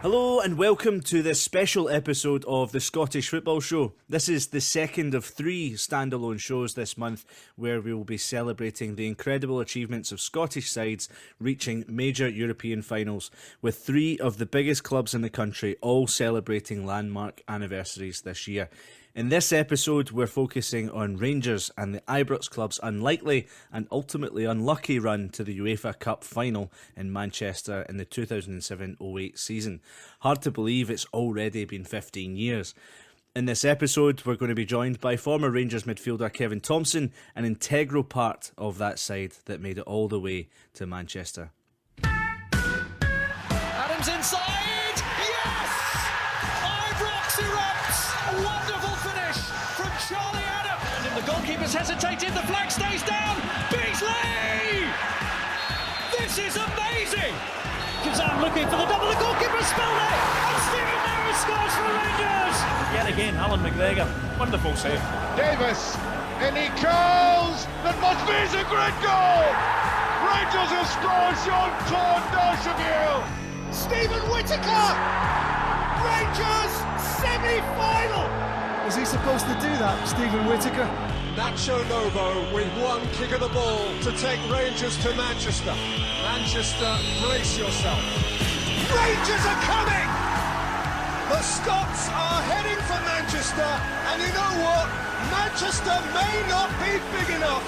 Hello and welcome to this special episode of the Scottish Football Show. This is the second of 3 standalone shows this month where we will be celebrating the incredible achievements of Scottish sides reaching major European finals, with 3 of the biggest clubs in the country all celebrating landmark anniversaries this year. In this episode, we're focusing on Rangers and the Ibrox club's unlikely and ultimately unlucky run to the UEFA Cup Final in Manchester in the 2007-08 season. Hard to believe it's already been 15 years. In this episode, we're going to be joined by former Rangers midfielder Kevin Thomson, an integral part of that side that made it all the way to Manchester. Adams inside! Yes! Ibrox erupts! A wonderful finish from Charlie Adams! And the goalkeeper's hesitated, the flag stays down! Beasley! This is amazing! Kazan looking for the double, the goalkeeper spilled it! And Stephen Merritt scores for Rangers! Yet again, Alan McGregor, wonderful save. Davis, and he calls! That must be a great goal! Rangers have scored, Jean-Claude Darcheville! Stephen Whittaker! Rangers semi-final! Was he supposed to do that, Stephen Whittaker? Nacho Novo with one kick of the ball to take Rangers to Manchester. Manchester, brace yourself. Rangers are coming! The Scots are heading for Manchester, and you know what? Manchester may not be big enough.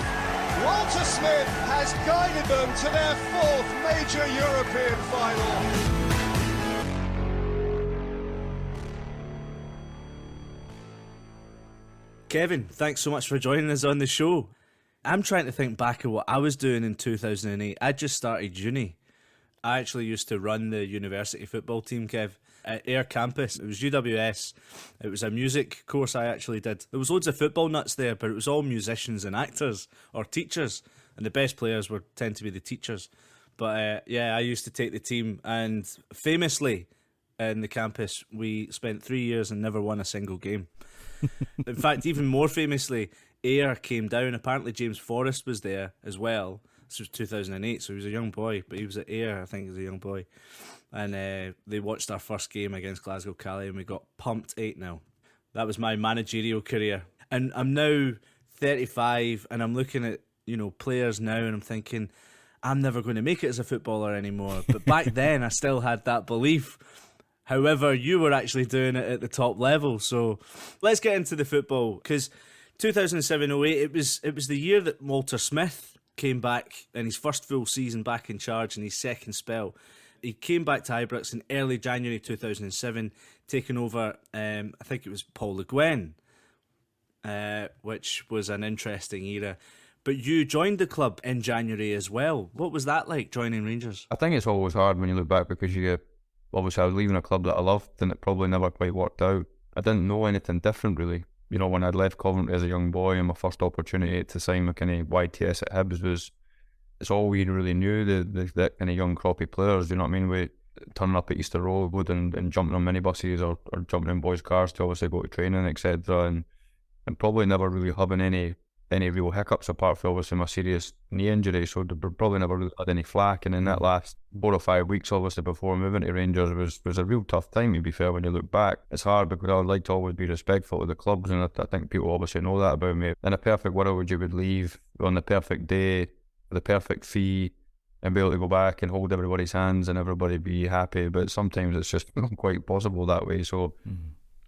Walter Smith has guided them to their 4th major European final. Kevin, thanks so much for joining us on the show. I'm trying to think back of what I was doing in 2008. I just started uni. I actually used to run the university football team, Kev, at Ayr campus. It was UWS. It was a music course I actually did. There was loads of football nuts there, but it was all musicians and actors or teachers, and the best players tend to be the teachers. But I used to take the team, and famously in the campus, we spent 3 years and never won a single game. In fact, even more famously, Ayr came down. Apparently James Forrest was there as well. This was 2008, so he was a young boy, but he was at Ayr, I think, as a young boy. And they watched our first game against Glasgow Cali and we got pumped 8-0. That was my managerial career. And I'm now 35 and I'm looking at, players now and I'm thinking, I'm never going to make it as a footballer anymore. But back then I still had that belief. However, you were actually doing it at the top level. So let's get into the football, because 2007-08, it was the year that Walter Smith came back in his first full season back in charge in his second spell. He came back to Ibrox in early January 2007, taking over, I think it was Paul Le Guen, which was an interesting era. But you joined the club in January as well. What was that like, joining Rangers? I think it's always hard when you look back, because obviously I was leaving a club that I loved and it probably never quite worked out. I didn't know anything different really. When I'd left Coventry as a young boy and my first opportunity to sign my kind of YTS at Hibs it's all we really knew, the kind of young croppy players, you know what I mean? We turning up at Easter Road and jumping on minibuses or jumping in boys' cars to obviously go to training, etc. And probably never really having any real hiccups apart from obviously my serious knee injury, so they probably never really had any flack. And in that last 4 or 5 weeks obviously before moving to Rangers was a real tough time, to be fair. When you look back, it's hard because I would like to always be respectful to the clubs, and I think people obviously know that about me. In a perfect world you would leave on the perfect day, the perfect fee, and be able to go back and hold everybody's hands and everybody be happy, but sometimes it's just not quite possible that way. So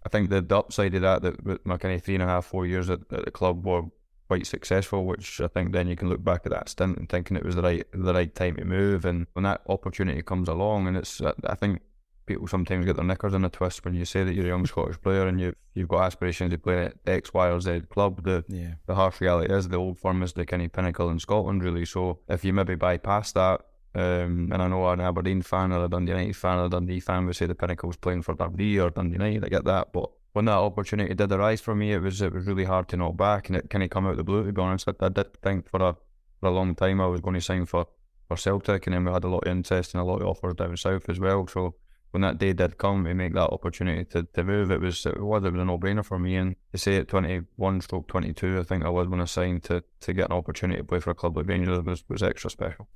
I think the upside of that my kind of 3.5, 4 years at the club were quite successful, which I think then you can look back at that stint and thinking it was the right time to move. And when that opportunity comes along, and I think people sometimes get their knickers in a twist when you say that you're a young Scottish player and you've got aspirations to play at X, Y or Z club. The harsh reality is the Old Firm is the kind of pinnacle in Scotland really. So if you maybe bypass that, and I know an Aberdeen fan or a Dundee United fan or a Dundee fan would say the pinnacle's playing for Dundee or Dundee United, I get that, but when that opportunity did arise for me, it was really hard to knock back, and it kind of come out of the blue, to be honest. I did think for a long time I was going to sign for Celtic, and then we had a lot of interest and a lot of offers down south as well. So when that day did come to make that opportunity to move, it was a no-brainer for me. And to say at 21/22, I think I was when I signed, to get an opportunity to play for a club like Rangers was extra special.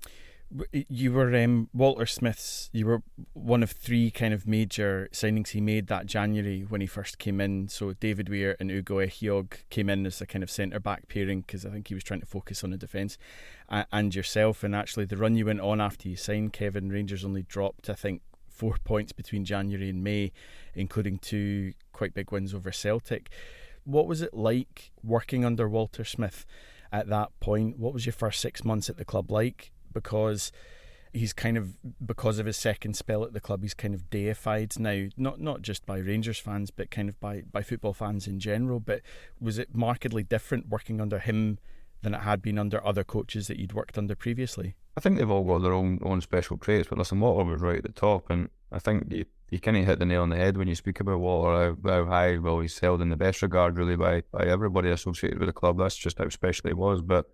You were Walter Smith's. You were one of three kind of major signings he made that January when he first came in. So David Weir and Ugo Ehiogu came in as a kind of centre back pairing because I think he was trying to focus on the defence, and yourself. And actually, the run you went on after you signed Kevin, Rangers only dropped, I think, 4 points between January and May, including 2 quite big wins over Celtic. What was it like working under Walter Smith at that point? What was your first 6 months at the club like? Because he's kind of, because of his second spell at the club, he's kind of deified now, not just by Rangers fans, but kind of by football fans in general. But was it markedly different working under him than it had been under other coaches that you'd worked under previously? I think they've all got their own special traits, but listen, Walter was right at the top, and I think you kind of hit the nail on the head when you speak about Walter, how high, well, he's held in the best regard really by everybody associated with the club. That's just how special he was. But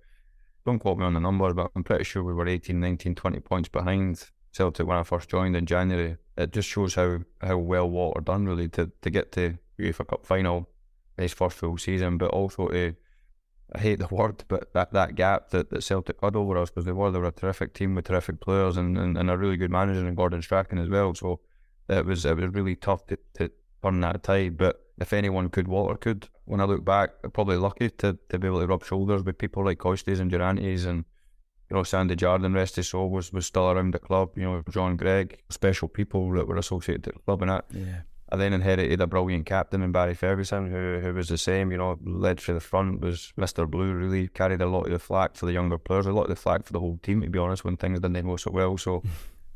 don't quote me on the numbers, but I'm pretty sure we were 18, 19, 20 points behind Celtic when I first joined in January. It just shows how well Walter done really to get to UEFA Cup Final his first full season, but also to, I hate the word, but that gap that Celtic had over us, because they were a terrific team with terrific players and a really good manager in Gordon Strachan as well. So it was really tough to turn that tide. But if anyone could, Walter could. When I look back, I'm probably lucky to be able to rub shoulders with people like Costes and Durantes, and Sandy Jardine, rest his soul, was still around the club. John Gregg, special people that were associated with the club and that. Yeah. I then inherited a brilliant captain in Barry Ferguson, who was the same, led for the front, was Mr. Blue, really carried a lot of the flack for the younger players, a lot of the flack for the whole team, to be honest, when things didn't go so well. So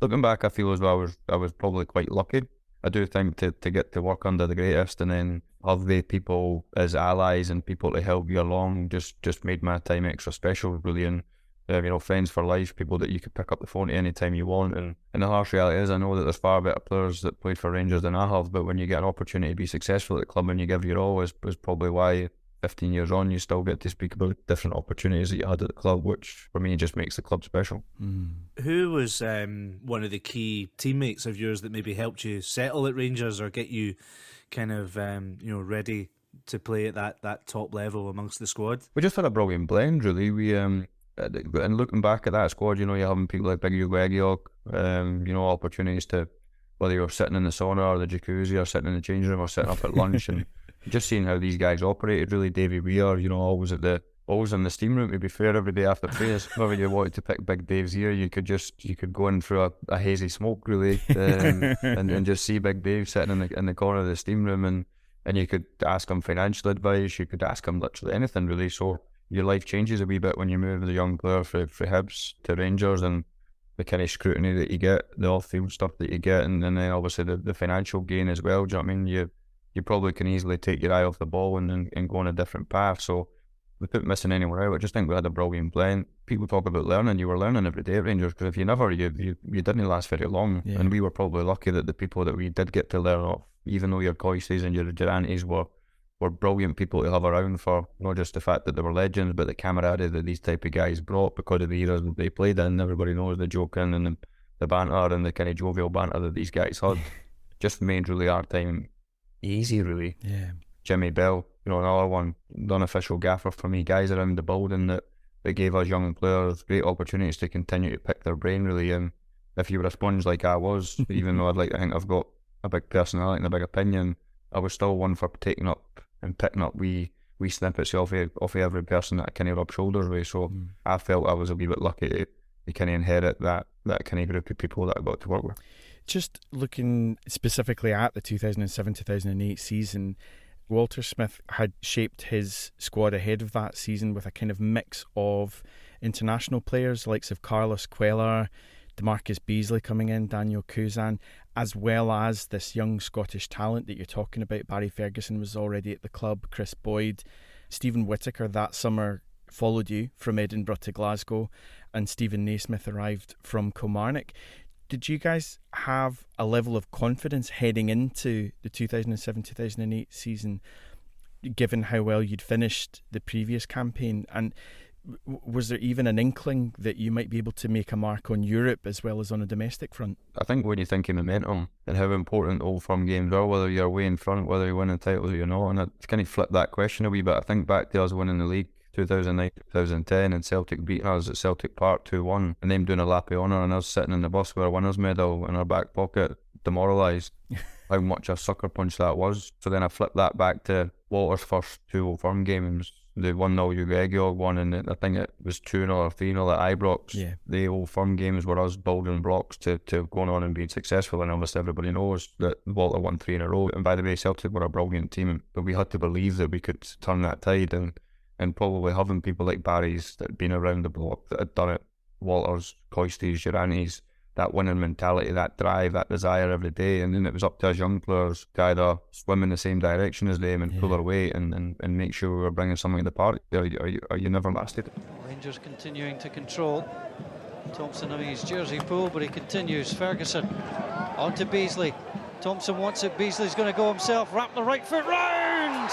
looking back, I feel as though I was probably quite lucky. I do think to get to work under the greatest and then have the people as allies and people to help you along just made my time extra special, really. And friends for life, people that you could pick up the phone to any time you want. And the harsh reality is, I know that there's far better players that played for Rangers than I have, but when you get an opportunity to be successful at the club and you give your all, is probably why 15 years on you still get to speak about different opportunities that you had at the club, which for me just makes the club special. Who was one of the key teammates of yours that maybe helped you settle at Rangers or get you kind of ready to play at that top level amongst the squad? We just had a brilliant blend, really. We and looking back at that squad, you're having people like Big Ugo Ehiogu, opportunities to, whether you're sitting in the sauna or the jacuzzi or sitting in the changing room or sitting up at lunch, and just seeing how these guys operated, really. Davy Weir, always in the steam room, to be fair, every day after prayers. Whether you wanted to pick Big Dave's ear, you could go in through a hazy smoke, really, and just see Big Dave sitting in the corner of the steam room, and you could ask him financial advice, you could ask him literally anything, really. So your life changes a wee bit when you move as a young player from Hibs to Rangers, and the kind of scrutiny that you get, the off-field stuff that you get, and then obviously the financial gain as well. Do you know what I mean? You probably can easily take your eye off the ball and go on a different path. So without missing anywhere out, I just think we had a brilliant blend. People talk about learning. You were learning every day at Rangers, because if you never, you didn't last very long. Yeah. And we were probably lucky that the people that we did get to learn off, even though your Coistes and your Durantes were brilliant people to have around, for not just the fact that they were legends, but the camaraderie that these type of guys brought because of the eras that they played in. Everybody knows the joking and the banter and the kind of jovial banter that these guys had. Just made really our time easy, really. Yeah. Jimmy Bell, another one, the unofficial gaffer for me, guys around the building that gave us young players great opportunities to continue to pick their brain, really. And if you were a sponge like I was, even though I'd like to think I've got a big personality and a big opinion, I was still one for taking up and picking up wee snippets off of every person that I kind of rub shoulders with. So I felt I was a wee bit lucky to kind of inherit that kind of group of people that I got to work with. Just looking specifically at the 2007-2008 season, Walter Smith had shaped his squad ahead of that season with a kind of mix of international players, likes of Carlos Cuellar, DeMarcus Beasley coming in, Daniel Kuzan, as well as this young Scottish talent that you're talking about. Barry Ferguson was already at the club, Chris Boyd, Stephen Whittaker that summer followed you from Edinburgh to Glasgow, and Stephen Naismith arrived from Kilmarnock. Did you guys have a level of confidence heading into the 2007-2008 season, given how well you'd finished the previous campaign? And was there even an inkling that you might be able to make a mark on Europe as well as on a domestic front? I think when you think of momentum and how important Old Firm games are, whether you're way in front, whether you're winning titles or you're not, and I kind of flipped that question a wee bit. I think back to us winning the league 2009, 2010, and Celtic beating us at Celtic Park 2-1, and them doing a lap of honour and us sitting in the bus with a winners' medal in our back pocket, demoralised. How much a sucker punch that was. So then I flipped that back to Walter's first 2 Old Firm games, the 1-0 Uruguay one, and I think it was 2-0 or 3-0 at Ibrox. Yeah. The Old Firm games were us building blocks to going on and being successful, and obviously everybody knows that Walter won 3 in a row. And by the way, Celtic were a brilliant team, but we had to believe that we could turn that tide, and probably having people like Barry's that had been around the block that had done it, Walters, Coisties, Durantes, that winning mentality, that drive, that desire every day. And then it was up to us young players to either swim in the same direction as them and pull our weight and make sure we were bringing something to the party, or you never lasted. Rangers continuing to control. Thomson having his jersey pulled, but he continues. Ferguson on to Beasley. Thomson wants it. Beasley's going to go himself. Wrap the right foot round.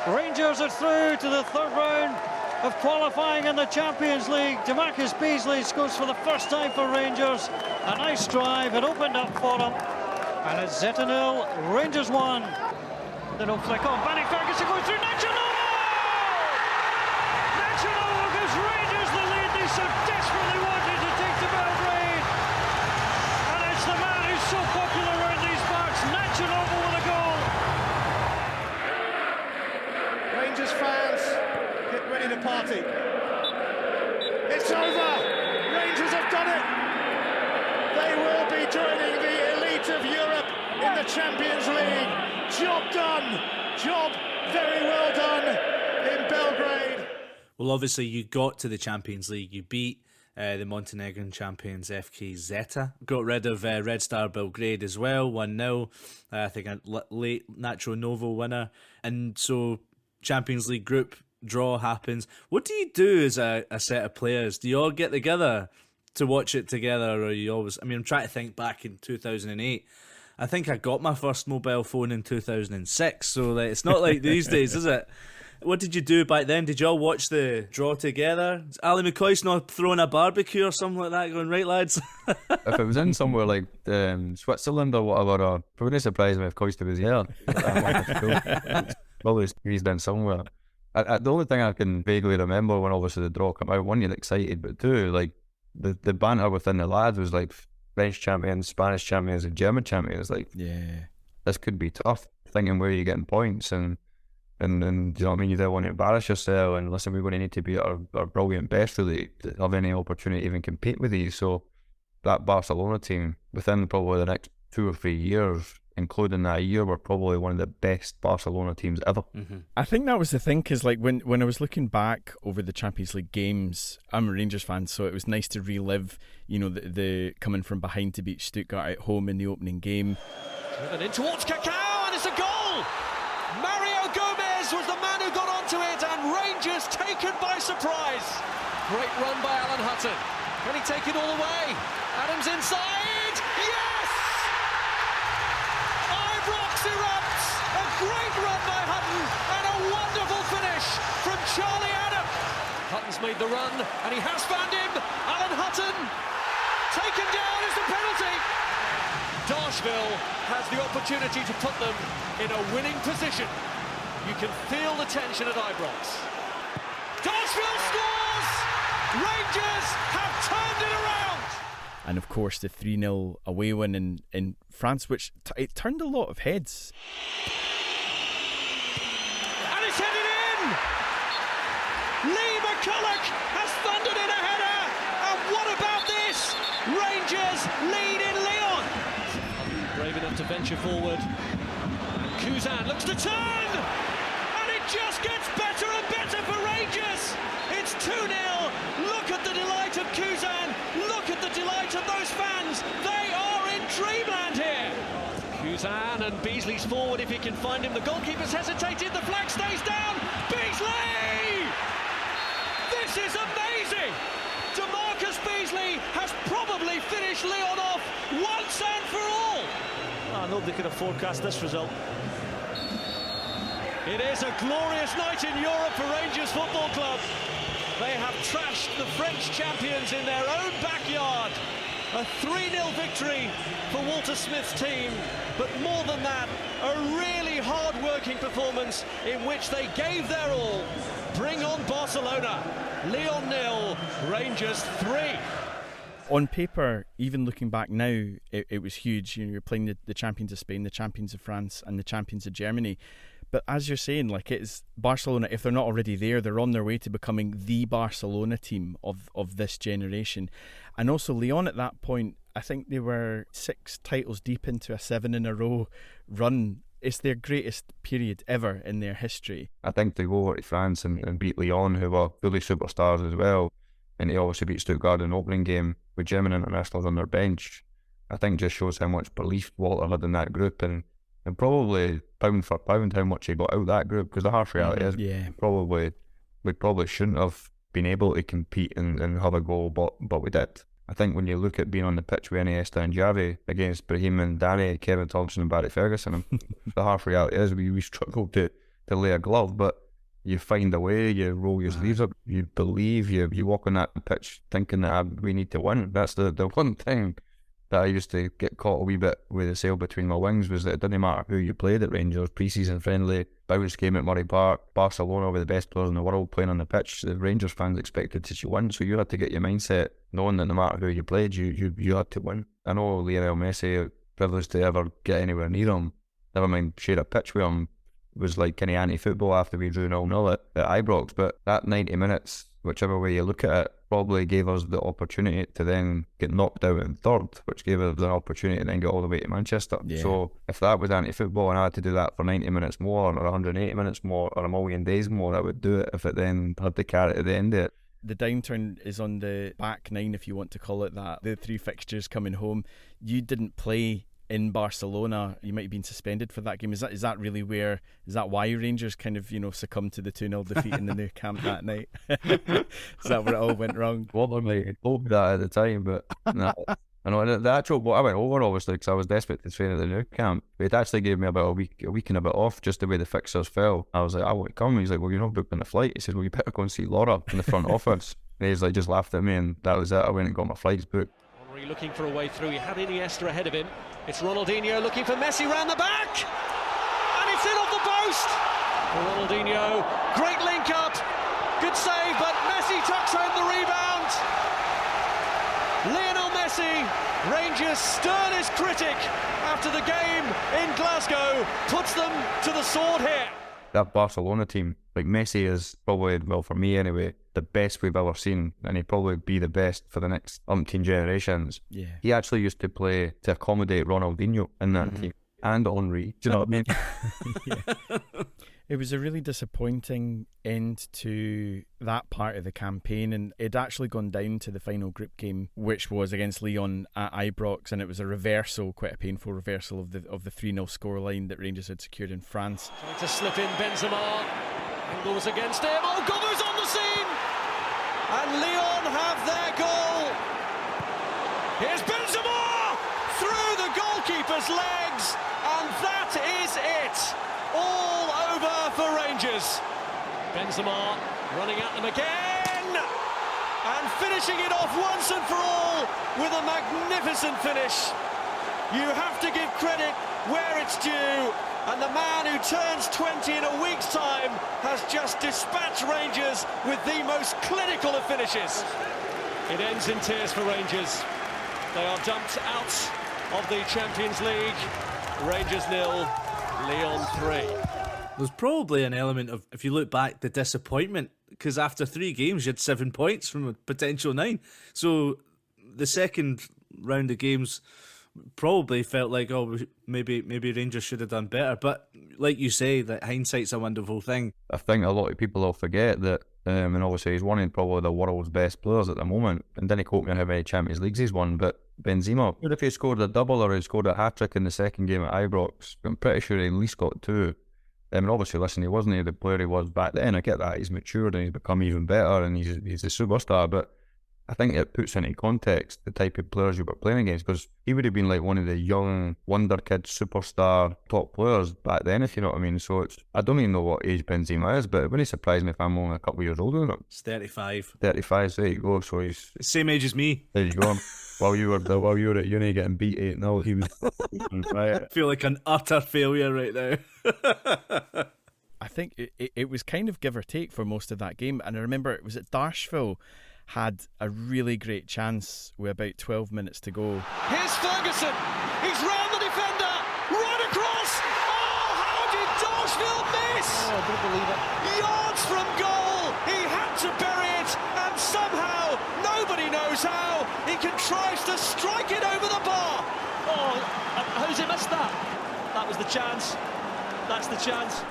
Rangers are through to the 3rd round of qualifying in the Champions League. DeMarcus Beasley scores for the first time for Rangers. A nice drive, it opened up for him. And it's Zeta 0, Rangers 1. Little flick on, Barry Ferguson goes through, Nacho Novo! Nacho Novo gives Rangers the lead they so desperately wanted to take to Belgrade. And it's the man who's so popular around these parts, Nacho Novo with a goal. Rangers fans, get ready to party. It's over. Rangers have done it. They will be joining the elite of Europe in the Champions League. Job done. Job very well done in Belgrade. Well, obviously you got to the Champions League. You beat the Montenegrin champions FK Zeta. Got rid of Red Star Belgrade as well, 1-0. I think a late Nacho Novo winner. And so Champions League group draw happens. What do you do as a set of players? Do you all get together to watch it together, or you always... I mean, I'm trying to think back in 2008. I think I got my first mobile phone in 2006, so it's not like these days, is it? What did you do back then? Did you all watch the draw together? Is Ali McCoy's not throwing a barbecue or something like that, going, right, lads? If it was in somewhere like Switzerland or whatever, I wouldn't surprise me if Coista was here. Probably he's been somewhere. The only thing I can vaguely remember when obviously the draw came out, one, you're excited, but two, like the banter within the lads was like French champions, Spanish champions, and German champions. Like, Yeah. this could be tough. Thinking where you're getting points and you know what I mean. You don't want to embarrass yourself. And listen, we're going to need to be at our brilliant best really to have any opportunity to even compete with these. So that Barcelona team within probably the next 2 or 3 years, including that year, were probably one of the best Barcelona teams ever. Mm-hmm. I think that was the thing, because like when I was looking back over the Champions League games, I'm a Rangers fan, so it was nice to relive, you know, the coming from behind to beat Stuttgart at home in the opening game. Driven in towards Cacao, and it's a goal! Mario Gomez was the man who got onto it, and Rangers taken by surprise. Great run by Alan Hutton. Can he take it all the way? Adams inside. Yes! Ibrox erupts. A great run by Hutton, and a wonderful finish from Charlie Adam. Hutton's made the run, and he has found him. Alan Hutton taken down is the penalty. Darshville has the opportunity to put them in a winning position. You can feel the tension at Ibrox. Darshville scores! Rangers have turned it around! And of course the 3-0 away win in France, which it turned a lot of heads. And it's headed in! Lee McCulloch has thundered in a header! And what about this? Rangers lead in Lyon! Brave enough to venture forward. And Kuzan looks to turn! And it just gets better and better for Rangers! It's 2-0! Look at the delight of Kuzan! Look at the delight of those fans! They are in dreamland here! Kuzan and Beasley's forward if he can find him. The goalkeeper's hesitated, the flag stays down! Beasley! This is amazing! DeMarcus Beasley has probably finished Lyon off once and for all! Nobody could have forecast this result. It is a glorious night in Europe for Rangers Football Club. They have trashed the French champions in their own backyard. A 3-0 victory for Walter Smith's team, but more than that, a really hard-working performance in which they gave their all. Bring on Barcelona. Lyon 0, Rangers 3. On paper, even looking back now, it was huge. You know, you're playing the champions of Spain, the champions of France, and the champions of Germany. But as you're saying, like, it's Barcelona, if they're not already there, they're on their way to becoming the Barcelona team of this generation. And also Lyon at that point, I think they were 6 titles deep into a 7-in-a-row run. It's their greatest period ever in their history. I think to go over to France and beat Lyon, who were fully superstars as well, and they obviously beat Stuttgart in the opening game with German internationals on their bench, I think just shows how much belief Walter had in that group, and probably pound for pound how much he got out of that group, because the harsh reality is we probably shouldn't have been able to compete and have a goal, but we did. I think when you look at being on the pitch with Iniesta and Xavi against Brahim and Danny, Kevin Thomson and Barry Ferguson, the harsh reality is we struggled to lay a glove, but you find a way, you roll your sleeves up, you believe, you walk on that pitch thinking that we need to win. That's the one thing that I used to get caught a wee bit with the sail between my wings, was that it didn't matter who you played at Rangers, pre-season friendly, bounce game at Murray Park, Barcelona with the best players in the world playing on the pitch. The Rangers fans expected to win, so you had to get your mindset knowing that no matter who you played, you had to win. I know Lionel Messi, privileged to ever get anywhere near him, never mind share a pitch with him, was like kind of anti-football after we drew 0-0 at Ibrox, but that 90 minutes, whichever way you look at it, probably gave us the opportunity to then get knocked out in third, which gave us the opportunity to then get all the way to Manchester. Yeah. So if that was anti-football and I had to do that for 90 minutes more or 180 minutes more or a million days more, I would do it if it then had to carry to the end of it. The downturn is on the back nine, if you want to call it that. The 3 fixtures coming home. You didn't play in Barcelona. You might have been suspended for that game. Is that really where? Is that why Rangers kind of succumbed to the 2-0 defeat in the Nou Camp that night? Is that where it all went wrong? Walter might have told me that at the time, but no. I know the actual. I went over obviously because I was desperate to train at the Nou Camp. It actually gave me about a week and a bit off, just the way the fixtures fell. I was like, I won't come. He's like, well, you're not booked on a flight. He said, well, you better go and see Laura in the front office. And he's like, just laughed at me, and that was it. I went and got my flights booked. Henry looking for a way through. He had Iniesta ahead of him. It's Ronaldinho looking for Messi round the back, and it's in off the post. For Ronaldinho, great link up, good save, but Messi tucks home the rebound. Lionel Messi, Rangers' sternest critic after the game in Glasgow, puts them to the sword here. That Barcelona team, like Messi is probably, well for me anyway, the best we've ever seen, and he'd probably be the best for the next umpteen generations. Yeah. He actually used to play to accommodate Ronaldinho in that team, and Henry. Do you know what I mean? Yeah. It was a really disappointing end to that part of the campaign, and it'd actually gone down to the final group game, which was against Lyon at Ibrox, and it was a reversal, quite a painful reversal of the 3-0 scoreline that Rangers had secured in France. Trying to slip in Benzema, angles against him, oh, Gover's on the scene, and Lyon have their goal. Here's Benzema through the goalkeeper's legs, and that is it. All over for Rangers. Benzema running at them again and finishing it off once and for all with a magnificent finish. You have to give credit where it's due, and the man who turns 20 in a week's time has just dispatched Rangers with the most clinical of finishes. It ends in tears for Rangers. They are dumped out of the Champions League. Rangers 0, Lyon 3. There's probably an element of, if you look back, the disappointment, because after 3 games you had 7 points from a potential 9. So the second round of games probably felt like, oh, maybe Rangers should have done better. But like you say, that hindsight's a wonderful thing. I think a lot of people will forget that, and obviously he's one of probably the world's best players at the moment, and didn't quote me on how many Champions Leagues he's won, but Benzema, even if he scored a double or he scored a hat-trick in the second game at Ibrox, I'm pretty sure he at least got 2. And obviously, listen, he wasn't the player he was back then. I get that. He's matured and he's become even better and he's a superstar. But I think it puts into context the type of players you were playing against, because he would have been like one of the young wonder kids, superstar top players back then, if you know what I mean. So I don't even know what age Benzema is, but it wouldn't surprise me if I'm only a couple of years older than him. It's 35. 35, so there you go. So he's Same age as me. there. You go. While you were at uni getting beat 8-0, he was right. I feel like an utter failure right now. I think it was kind of give or take for most of that game. And I remember it was at Darshville, had a really great chance with about 12 minutes to go. Here's Ferguson. He's round the defender. Right across. Oh, how did Darshville miss? Oh, I don't believe it. Yards from goal. He had to bury it, and somehow, nobody knows how, he contrives to strike it over the bar. Oh, how's he missed that? That was the chance. That's the chance.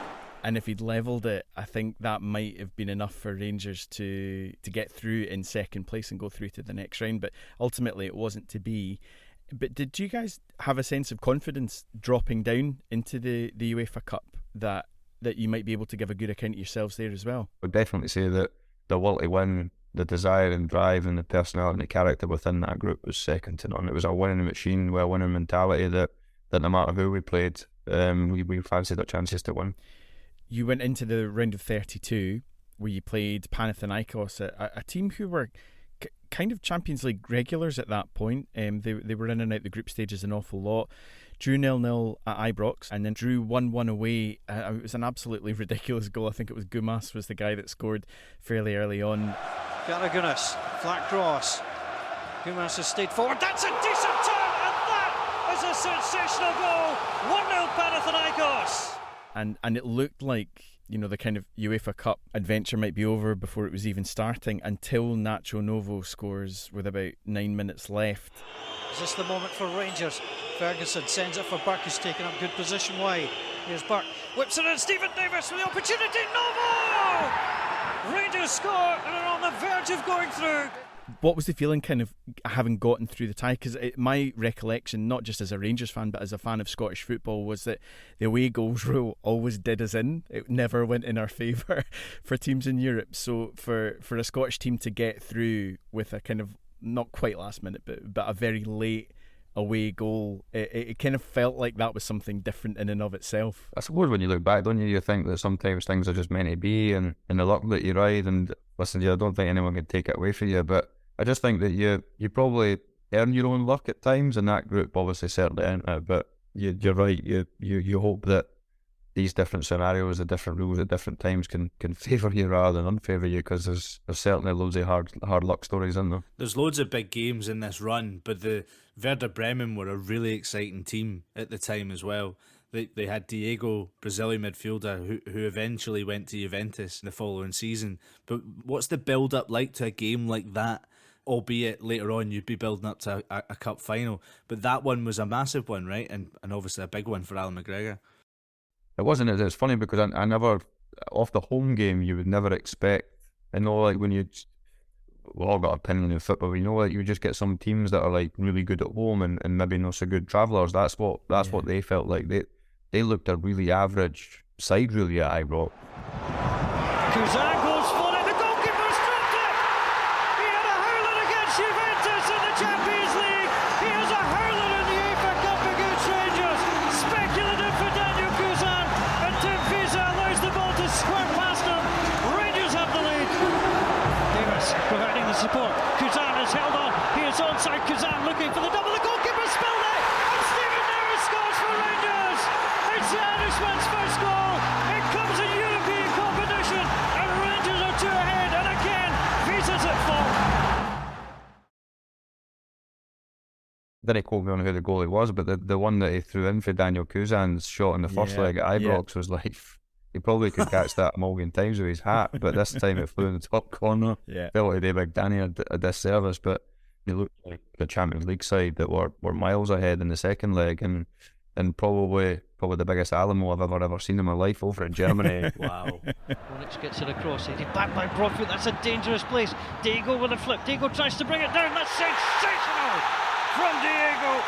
And if he'd levelled it, I think that might have been enough for Rangers to get through in second place and go through to the next round. But ultimately it wasn't to be. But did you guys have a sense of confidence dropping down into the UEFA Cup that you might be able to give a good account of yourselves there as well? I would definitely say that the will to win, the desire and drive and the personality and the character within that group was second to none. It was a winning machine with a winning mentality that no matter who we played, we fancied our chances to win. You went into the round of 32 where you played Panathinaikos, a team who were kind of Champions League regulars at that point. They were in and out the group stages an awful lot. Drew 0-0 at Ibrox and then drew 1-1 away. It was an absolutely ridiculous goal. I think it was Gumas was the guy that scored fairly early on. Garagunas, flat cross. Gumas has stayed forward. That's a decent turn, and that is a sensational goal. 1-0 Panathinaikos. And it looked like, you know, the kind of UEFA Cup adventure might be over before it was even starting until Nacho Novo scores with about 9 minutes left. Is this the moment for Rangers? Ferguson sends it for Burke, who's taken up good position wide. Here's Burke, whips it in, Stephen Davis with the opportunity. Novo! Rangers score and are on the verge of going through. What was the feeling kind of having gotten through the tie? Because my recollection, not just as a Rangers fan but as a fan of Scottish football, was that the away goals rule always did us in. It never went in our favour for teams in Europe. So for a Scottish team to get through with a kind of, not quite last minute, but a very late away goal, it kind of felt like that was something different in and of itself. I suppose when you look back, don't you, you think that sometimes things are just meant to be and the luck that you ride, and listen, I don't think anyone can take it away from you, but I just think that you probably earn your own luck at times, and that group obviously certainly earned it. But you're right. You hope that these different scenarios, the different rules at different times can favour you rather than unfavour you, because there's certainly loads of hard luck stories in there. There's loads of big games in this run, but the Werder Bremen were a really exciting team at the time as well. They had Diego, Brazilian midfielder, who eventually went to Juventus the following season. But what's the build-up like to a game like that? Albeit later on you'd be building up to a cup final. But that one was a massive one, right? And obviously a big one for Alan McGregor. It wasn't. It's funny because I never, off the home game, you would never expect, I know, like when we all got opinion in football, you know, like you just get some teams that are like really good at home and maybe not so good travellers. That's what they felt like. They looked a really average side really at Ibrox. Kuzan goes for it, the goalkeeper's dropped it! He had a hurler against Juventus in the Champions League! He has a hurler in the UEFA Cup against Rangers! Speculative for Daniel Kuzan, and Tim Fiza allows the ball to squirt past him. Rangers have the lead. Davis providing the support. Kuzan is held on. He is onside. Kuzan looking for the double. The goalkeeper spilled it, and Stephen Davis scores for Rangers! It's the Irishman's first goal! It comes in European competition, and Rangers are 2 ahead, and again, Visa's at fault. Didn't quote me on who the goalie was, but the one that he threw in for Daniel Kuzan's shot in the first leg at Ibrox was like, he probably could catch that a million times with his hat, but this time it flew in the top corner. Felt like Big Danny a disservice, but he looked like the Champions League side that were miles ahead in the second leg, and probably the biggest Alamo I've ever seen in my life over in Germany. Wow. Onyx gets it across, headed back by Broadfoot. That's a dangerous place. Diego with a flip. Diego tries to bring it down. That's sensational from Diego.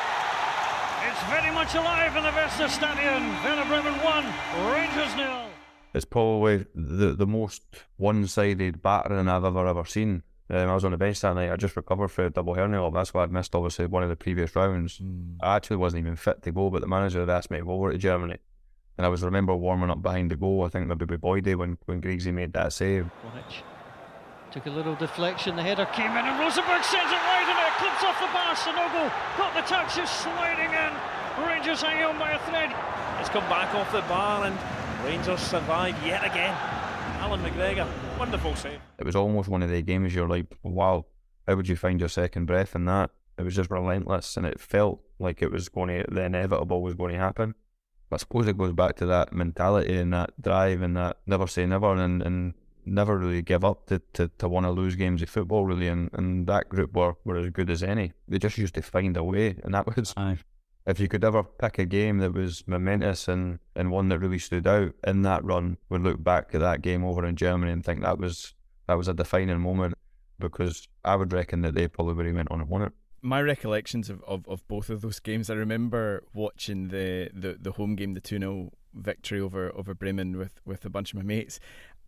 It's very much alive in the Westerstadion. Werder Bremen 1, Rangers 0. It's probably the most one-sided battering I've ever seen. I was on the bench that night. I just recovered for a double hernia. That's why I'd missed, obviously, one of the previous rounds. I actually wasn't even fit to go, but the manager had asked me to go over to Germany. And I remember warming up behind the goal, I think maybe with Boydie when Griggsy made that save. Bojic took a little deflection, the header came in and Rosenberg sends it wide and it clips off the bar. Sonogo got the touch, is sliding in. Rangers hanging on by a thread. It's come back off the bar and Rangers survive yet again. Alan McGregor, wonderful save. It was almost one of the games you're like, wow, how would you find your second breath in that? It was just relentless, and it felt like it was the inevitable was going to happen. But I suppose it goes back to that mentality and that drive and that never say never and never really give up to want to lose games of football, really. And that group were as good as any. They just used to find a way, and that was... If you could ever pick a game that was momentous and one that really stood out in that run, we'd look back at that game over in Germany and think that was a defining moment, because I would reckon that they probably would have went on and won it. My recollections of both of those games, I remember watching the home game, the 2-0 victory over Bremen with a bunch of my mates,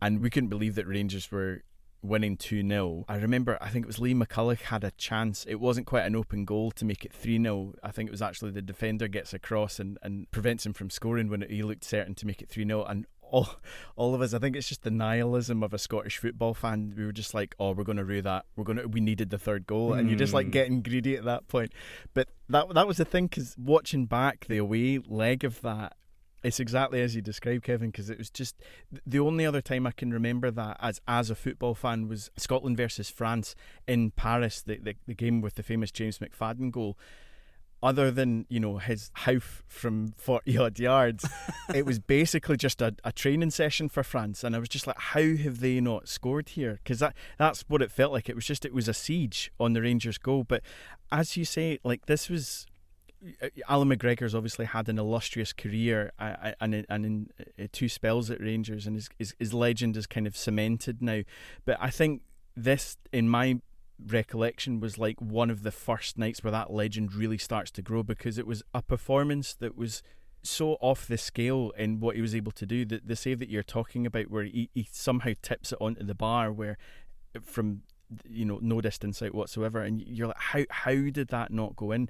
and we couldn't believe that Rangers were winning 2-0. I remember, I think it was Lee McCulloch had a chance. It wasn't quite an open goal to make it 3-0. I think it was actually the defender gets across and prevents him from scoring when he looked certain to make it 3-0. And all of us, I think it's just the nihilism of a Scottish football fan. We were just like, oh, we're going to rue that. We needed the third goal. And you're just like getting greedy at that point. But that was the thing, because watching back the away leg of that, it's exactly as you described, Kevin, because it was just the only other time I can remember that as a football fan was Scotland versus France in Paris, the game with the famous James McFadden goal. Other than, his hoof from 40 odd yards, it was basically just a training session for France, and I was just like, how have they not scored here? Because that's what it felt like. It was a siege on the Rangers goal. But as you say, like, this was... Alan McGregor's obviously had an illustrious career and in 2 spells at Rangers, and his legend is kind of cemented now. But I think this, in my recollection, was like one of the first nights where that legend really starts to grow, because it was a performance that was so off the scale in what he was able to do. The save that you're talking about, where he somehow tips it onto the bar, where from no distance out whatsoever, and you're like, how did that not go in?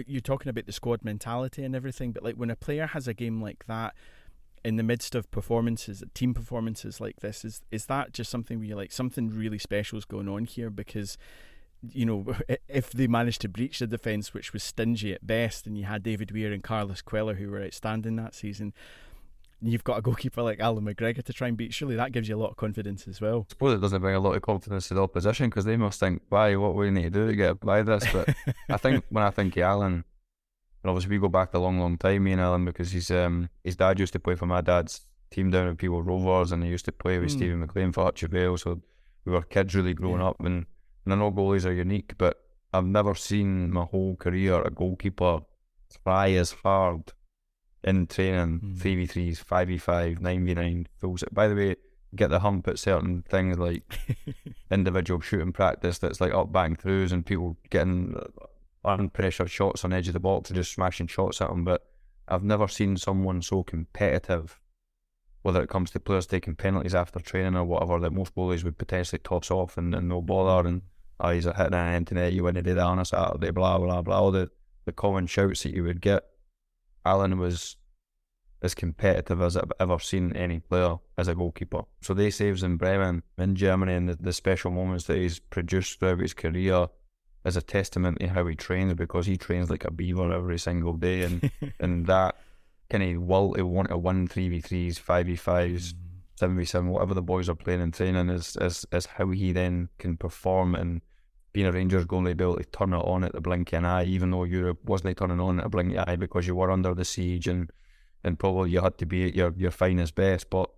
You're talking about the squad mentality and everything, but like when a player has a game like that in the midst of performances, team performances like this, is that just something where you're like, something really special is going on here? Because if they managed to breach the defence, which was stingy at best, and you had David Weir and Carlos Queller who were outstanding that season, you've got a goalkeeper like Alan McGregor to try and beat. Surely that gives you a lot of confidence as well. I suppose it doesn't bring a lot of confidence to the opposition, because they must think, why, what we need to do to get by this? But I think when I think of Alan, and obviously we go back a long time, me and Alan, because his dad used to play for my dad's team down at People Rovers, and he used to play with Stephen McLean for Hutch Vale, so we were kids really growing up, and I know goalies are unique, but I've never seen my whole career a goalkeeper try as hard in training, 3v3s, 5v5, 9v9, full. By the way, get the hump at certain things like individual shooting practice that's like up bang throughs and people getting unpressured shots on the edge of the box and just smashing shots at them. But I've never seen someone so competitive, whether it comes to players taking penalties after training or whatever, that most goalies would potentially toss off and no bother, and he's a hitting an empty net, you wouldn't do that on a Saturday, blah blah blah, all the common shouts that you would get. Alan was as competitive as I've ever seen any player as a goalkeeper. So they saves in Bremen, in Germany, and the special moments that he's produced throughout his career is a testament to how he trains, because he trains like a beaver every single day, and that kind of will to want to win 3v3s, 5v5s, 7v7, whatever the boys are playing in training is how he then can perform. And being a Rangers goalie, be able to turn it on at the blink of an eye, even though Europe wasn't turning on at a blink of an eye because you were under the siege and probably you had to be at your finest best, but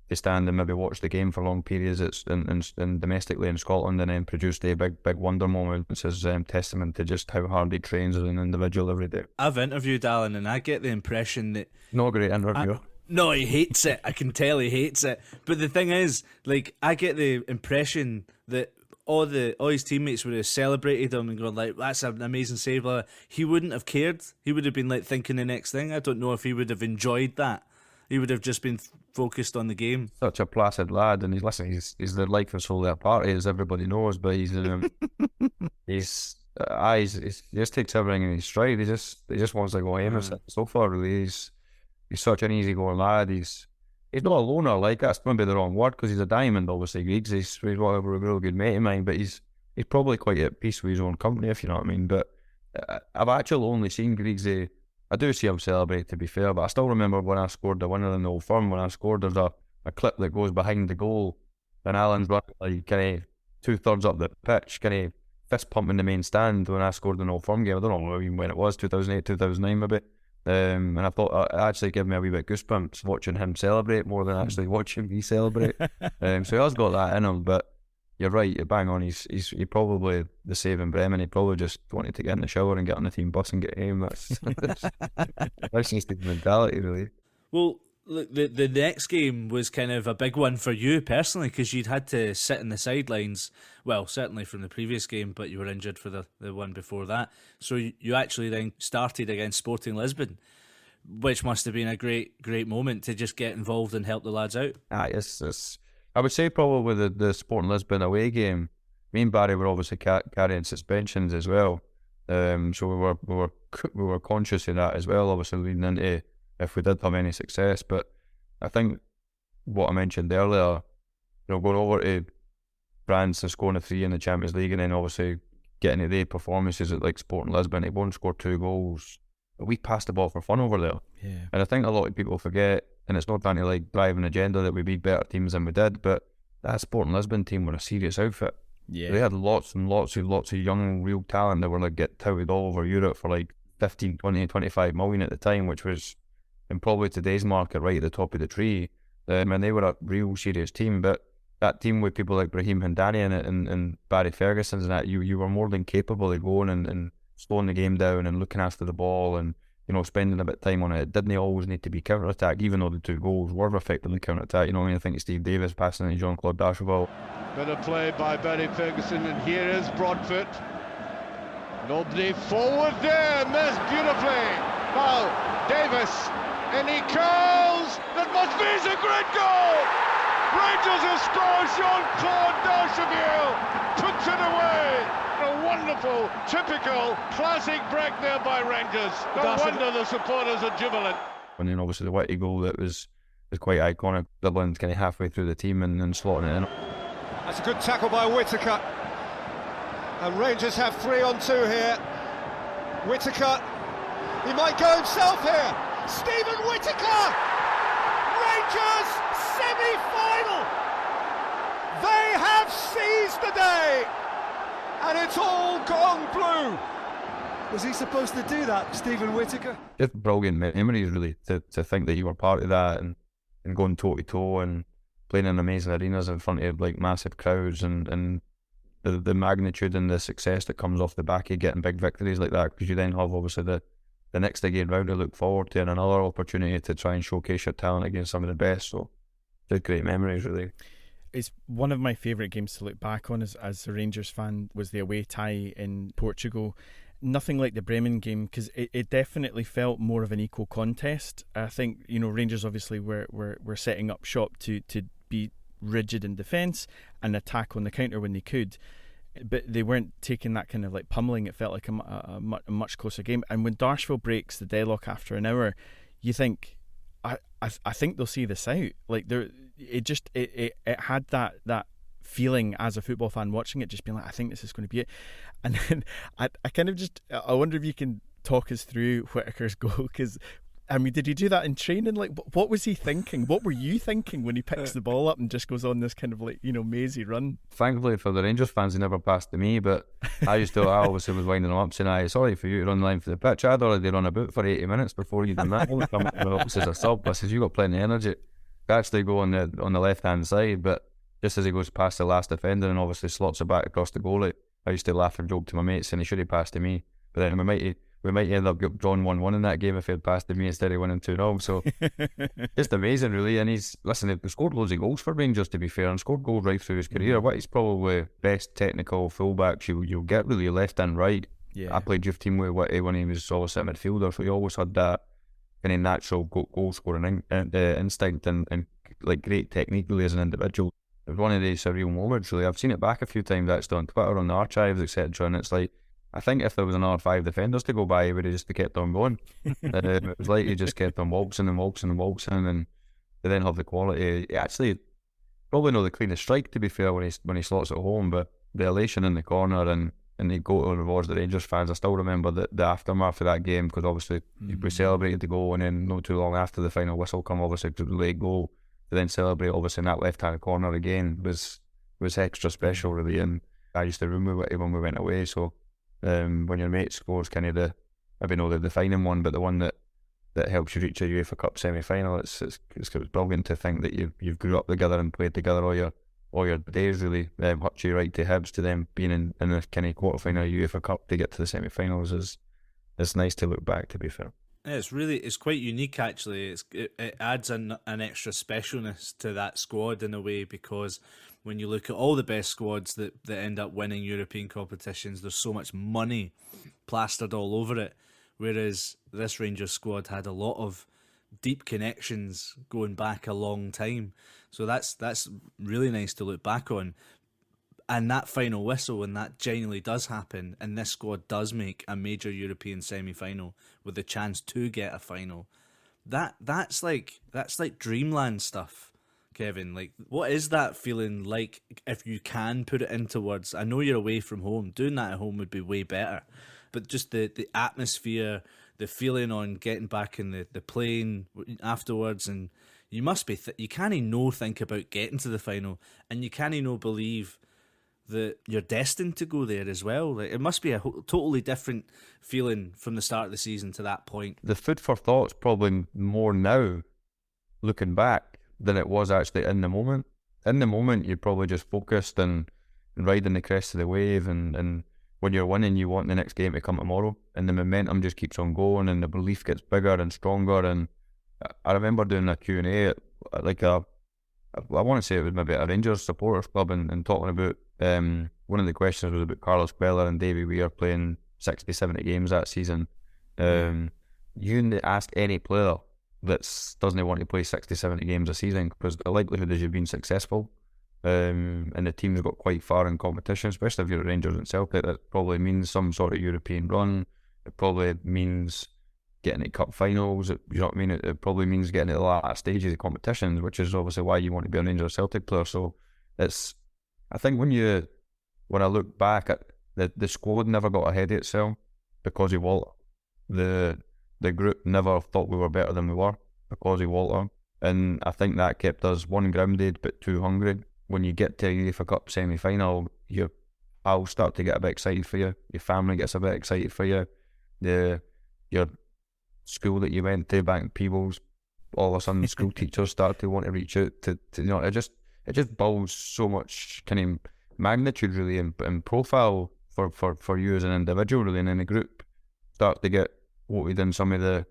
to stand and maybe watch the game for long periods and domestically in Scotland and then produce the big wonder moments is testament to just how hard he trains as an individual every day. I've interviewed Alan and I get the impression that... Not a great interview. No, he hates it. I can tell he hates it. But the thing is, like, I get the impression that all his teammates would have celebrated him and gone like, that's an amazing save. He wouldn't have cared. He would have been like thinking the next thing. I don't know if he would have enjoyed that. He would have just been focused on the game. Such a placid lad, and he's the life and soul of that party, as everybody knows. But he's he just takes everything in his stride. He just wants to go aim so far. Really, he's such an easygoing lad. He's not a loner, like that's maybe the wrong word, because he's a diamond. Obviously, Griggs, he's a real good mate of mine, but he's probably quite at peace with his own company, if you know what I mean. But I've actually only seen Griggs. I do see him celebrate, to be fair, but I still remember when I scored the winner in the Old Firm. When I scored, there's a clip that goes behind the goal, and Alan's running like kind of 2/3 up the pitch, kind of fist pumping the main stand when I scored in the Old Firm game. I don't know even when it was, 2008, 2009 maybe. And I thought it actually gave me a wee bit goosebumps watching him celebrate more than actually watching me celebrate. So he has got that in him, but you're right, you're bang on. He probably the save in Bremen. He probably just wanted to get in the shower and get on the team bus and get home. That's just the mentality, really. Well, look, the next game was kind of a big one for you personally, because you'd had to sit in the sidelines. Well, certainly from the previous game, but you were injured for the one before that. So you actually then started against Sporting Lisbon, which must have been a great moment to just get involved and help the lads out. Yes. I would say probably the Sporting Lisbon away game. Me and Barry were obviously carrying suspensions as well, so we were conscious of that as well. Obviously leading into if we did have any success, but I think what I mentioned earlier, going over to France and scoring a 3 in the Champions League, and then obviously getting to the performances at like Sporting Lisbon, they won't score 2 goals. But we passed the ball for fun over there, and I think a lot of people forget. And it's not trying to like drive an agenda that we beat better teams than we did, but that Sporting Lisbon team were a serious outfit. Yeah, they had lots and lots of young real talent that were like get touted all over Europe for like 15, 20, 25 million at the time, which was in probably today's market right at the top of the tree. And they were a real serious team. But that team with people like Brahim Handani in it and Barry Ferguson's and that, you were more than capable of going and slowing the game down and looking after the ball and spending a bit of time on it. It didn't always need to be counter-attack, even though the 2 goals were effectively counter-attack. I think Steve Davis passing it to Jean-Claude Darcheville. Bit of play by Barry Ferguson, and here is Broadfoot. Nobody forward there, missed beautifully. Now, Davis, and he curls. That must be a great goal! Rangers have scored. Jean-Claude Darcheville puts it away. A wonderful, typical, classic break there by Rangers. No wonder the supporters are jubilant. And then obviously the Whitty goal that was quite iconic. Dublin's kind of halfway through the team and slotting it in. That's a good tackle by Whittaker. And Rangers have 3 on 2 here. Whittaker, he might go himself here. Stephen Whittaker! Rangers semi-final! They have seized the day! And it's all gone blue. Was he supposed to do that, Stephen Whittaker? Just brilliant memories, really, to think that you were part of that and going toe-to-toe and playing in amazing arenas in front of like massive crowds and the magnitude and the success that comes off the back of getting big victories like that, because you then have obviously the next again round to look forward to and another opportunity to try and showcase your talent against some of the best. So just great memories, really. It's one of my favourite games to look back on as a Rangers fan was the away tie in Portugal. Nothing like the Bremen game, because it definitely felt more of an equal contest. I think Rangers obviously were setting up shop to be rigid in defence and attack on the counter when they could, but they weren't taking that kind of like pummeling. It felt like a much closer game. And when Darcheville breaks the deadlock after an hour, you think, I think they'll see this out. Like it had that feeling as a football fan watching it, just being like, I think this is going to be it. And then I wonder if you can talk us through Whittaker's goal, because I mean, did he do that in training? Like, what was he thinking? What were you thinking when he picks the ball up and just goes on this kind of like, mazy run? Thankfully for the Rangers fans, he never passed to me, but I obviously was winding him up saying, sorry for you to run the line for the pitch. I'd already run about for 80 minutes before you done that. Only come up as a sub. I says, you got plenty of energy. You actually go on the left-hand side, but just as he goes past the last defender and obviously slots it back across the goalie, I used to laugh and joke to my mates saying he should have passed to me. But then we might end up drawing 1-1 in that game if he had passed to me instead of winning 2-0. So just amazing, really. And he scored loads of goals for Rangers, to be fair, and scored goals right through his career. He's probably best technical fullbacks you'll get, really, left and right. Yeah. I played youth team with Whitty when he was always a midfielder, so he always had that kind of natural goal scoring instinct and like great technique really as an individual. It was one of these surreal moments really. I've seen it back a few times actually on Twitter, on the archives, etc. And it's like, I think if there was another 5 defenders to go by, he would have just kept on going. It was like he just kept on waltzing and waltzing and waltzing, and they didn't have the quality. He actually probably not the cleanest strike, to be fair, when he slots it home, but the elation in the corner and he go to rewards the Rangers fans. I still remember the aftermath of that game, because obviously we celebrated the goal, and then not too long after the final whistle come, obviously to the late goal, to then celebrate obviously in that left hand corner again was extra special really. And I used to room with it when we went away, so when your mate scores kind of maybe not the defining one, but the one that helps you reach a UEFA Cup semi-final, it's brilliant to think that you've grew up together and played together all your days really. Hutchie right to Hibs, to them being in the kind of quarter-final UEFA Cup to get to the semi-finals is nice to look back, to be fair. Yeah, it's quite unique actually. It adds an extra specialness to that squad in a way, because when you look at all the best squads that end up winning European competitions, there's so much money plastered all over it, whereas this Rangers squad had a lot of deep connections going back a long time. So that's really nice to look back on. And that final whistle, when that genuinely does happen, and this squad does make a major European semi-final with the chance to get a final, that's like dreamland stuff, Kevin. Like, what is that feeling like if you can put it into words? I know you're away from home. Doing that at home would be way better. But just the atmosphere, the feeling on getting back in the plane afterwards, and you must be you can't think about getting to the final, and you can't believe that you're destined to go there as well. Like, it must be a totally different feeling from the start of the season to that point. The food for thought's probably more now, looking back, than it was actually in the moment. In the moment, you're probably just focused and riding the crest of the wave, and when you're winning, you want the next game to come tomorrow, and the momentum just keeps on going, and the belief gets bigger and stronger. And I remember doing a Q&A at I want to say it was maybe a Rangers supporters club, and talking about one of the questions was about Carlos Queller and Davy Weir playing 60-70 games that season. You ask any player that doesn't want to play 60-70 games a season, because the likelihood is you've been successful, and the team's got quite far in competition, especially if you're at Rangers and Celtic. That probably means some sort of European run. It probably means getting to cup finals. You know what I mean? It probably means getting to the last stages of competitions, which is obviously why you want to be a Rangers Celtic player. So I think when I look back at the squad never got ahead of itself because of Walter. The group never thought we were better than we were because of Walter, and I think that kept us, one, grounded, but two, hungry. When you get to a UEFA Cup semi-final, your pals start to get a bit excited for you, your family gets a bit excited for you, your school that you went to back in Peebles, all of a sudden school teachers start to want to reach out to it just builds so much kind of magnitude really, and profile for you as an individual really, and in the group start to get voted in some of the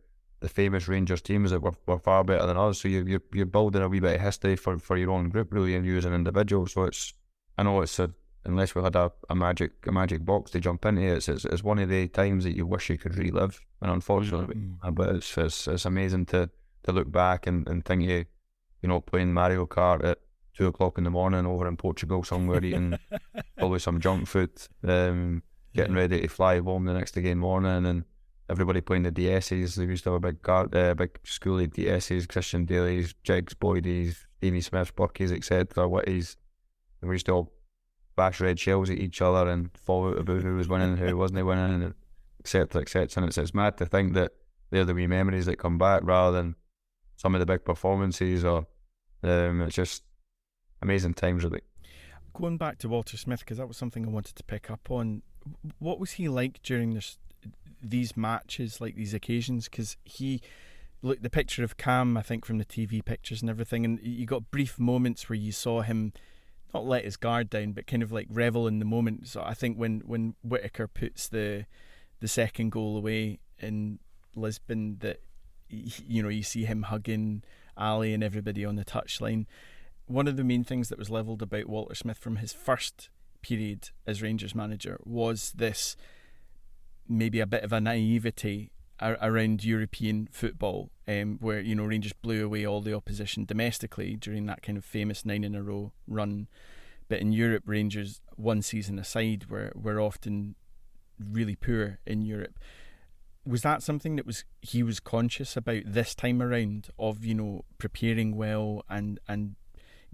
famous Rangers teams that were far better than us. So you're building a wee bit of history for your own group really, and you as an individual. So unless we had a magic box to jump into, it's one of the times that you wish you could relive, and unfortunately, but it's amazing to look back and think playing Mario Kart at 2 o'clock in the morning over in Portugal somewhere, eating probably some junk food, getting ready to fly home the next day morning, and everybody playing the DSs. They used to have a big school of DSs, Christian Dailies, Jigs, Boydies, Stevie Smiths, Burkies, etc., Whitties. And we used to all bash red shells at each other and fall out about who was winning and who wasn't winning, and etc., etc. And it's mad to think that they're the wee memories that come back rather than some of the big performances, or it's just amazing times really. Going back to Walter Smith, because that was something I wanted to pick up on. What was he like during these matches, like these occasions? Because look, the picture of Cam, I think, from the TV pictures and everything, and you got brief moments where you saw him not let his guard down, but kind of like revel in the moment. So I think when Whittaker puts the second goal away in Lisbon, that you see him hugging Ali and everybody on the touchline. One of the main things that was levelled about Walter Smith from his first period as Rangers manager was this maybe a bit of a naivety around European football, where Rangers blew away all the opposition domestically during that kind of famous 9-in-a-row run. But in Europe, Rangers, one season aside, were often really poor in Europe. Was that something that he was conscious about this time around, of preparing well and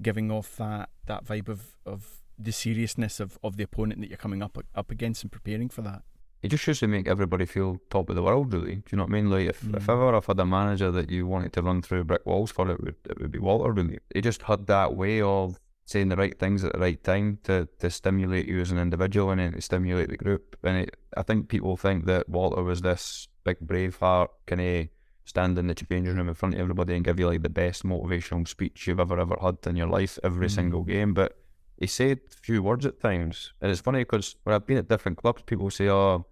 giving off that vibe of the seriousness of the opponent that you're coming up against and preparing for that? He just used to make everybody feel top of the world, really. Do you know what I mean? Like, if ever I've had a manager that you wanted to run through brick walls for, it would be Walter, really. He just had that way of saying the right things at the right time to stimulate you as an individual and then to stimulate the group. And I think people think that Walter was this big braveheart, kind of stand in the changing room in front of everybody and give you like the best motivational speech you've ever had in your life every single game. But he said few words at times. And it's funny because when I've been at different clubs, people say, oh,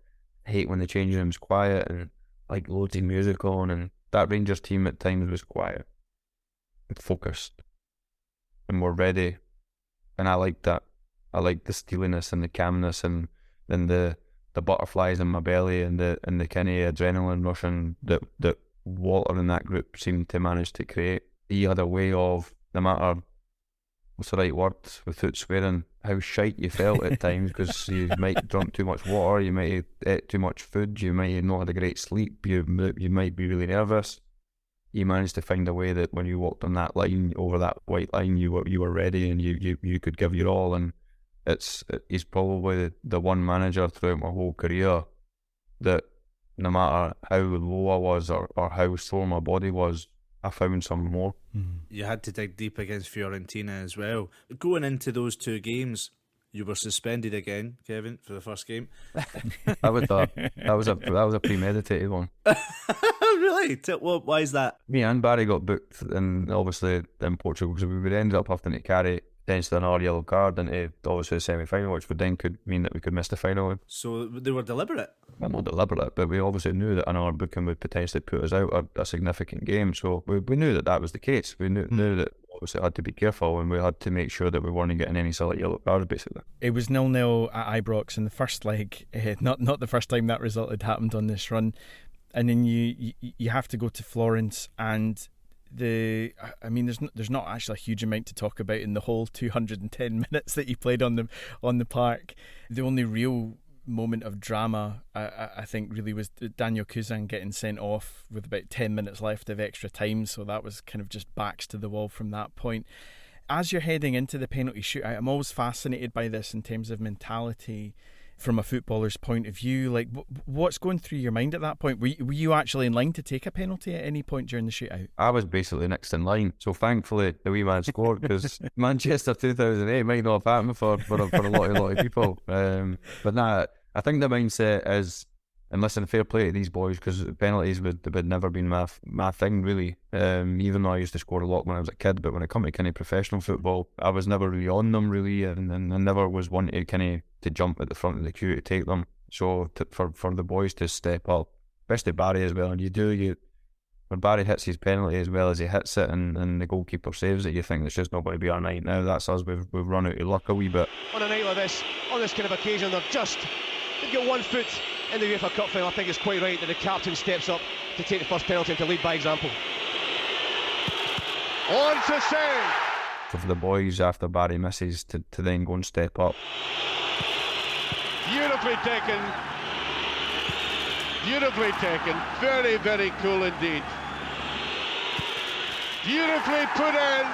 I hate when the changing room's quiet and like loads of music on. And that Rangers team at times was quiet and focused and we're ready. And I like that. I like the steeliness and the calmness and the butterflies in my belly and the kind of adrenaline rushing that Walter and that group seemed to manage to create. He had a way of, no matter what's the right word without swearing, how shite you felt at times, because you might have drunk too much water, you might have ate too much food, you might have not had a great sleep, you might be really nervous. You managed to find a way that when you walked on that line, over that white line, you were ready and you could give your all. And he's probably the one manager throughout my whole career that no matter how low I was or how sore my body was, I found some more. You had to dig deep against Fiorentina as well. Going into those two games, you were suspended again, Kevin, for the first game. That was a premeditated one. Really? Why is that? Me and Barry got booked, and obviously in Portugal, because we would end up having to carry potentially another yellow card into obviously the semi-final, which would then could mean that we could miss the final. So they were deliberate? Well, not deliberate, but we obviously knew that another booking would potentially put us out a significant game. So we knew that was the case. We knew that obviously had to be careful, and we had to make sure that we weren't getting any silly yellow cards, basically. It was 0-0 at Ibrox in the first leg. Not the first time that result had happened on this run. And then you have to go to Florence, and there's not actually a huge amount to talk about in the whole 210 minutes that you played on the park. The only real moment of drama, I think, really was Daniel Kuzan getting sent off with about 10 minutes left of extra time. So that was kind of just backs to the wall from that point. As you're heading into the penalty shootout, I'm always fascinated by this in terms of mentality from a footballer's point of view. Like, what's going through your mind at that point? Were you actually in line to take a penalty at any point during the shootout? I was basically next in line, so thankfully the wee man scored, because Manchester 2008 might not have happened for a lot of people. But nah, I think the mindset is, and listen, fair play to these boys, because penalties would never been my thing, really. Even though I used to score a lot when I was a kid, but when it come to kind of professional football, I was never really on them, really, and I never was one to kind of to jump at the front of the queue to take them. So for the boys to step up, especially Barry as well, and when Barry hits his penalty as well as he hits it, and the goalkeeper saves it, you think it's just not going to be our night now. That's us. We've run out of luck a wee bit. On a night like this, on this kind of occasion, they've got 1 foot in the UEFA Cup Final. I think it's quite right that the captain steps up to take the first penalty and to lead by example. On to save! So for the boys, after Barry misses, to then go and step up. Beautifully taken. Beautifully taken. Very, very cool indeed. Beautifully put in,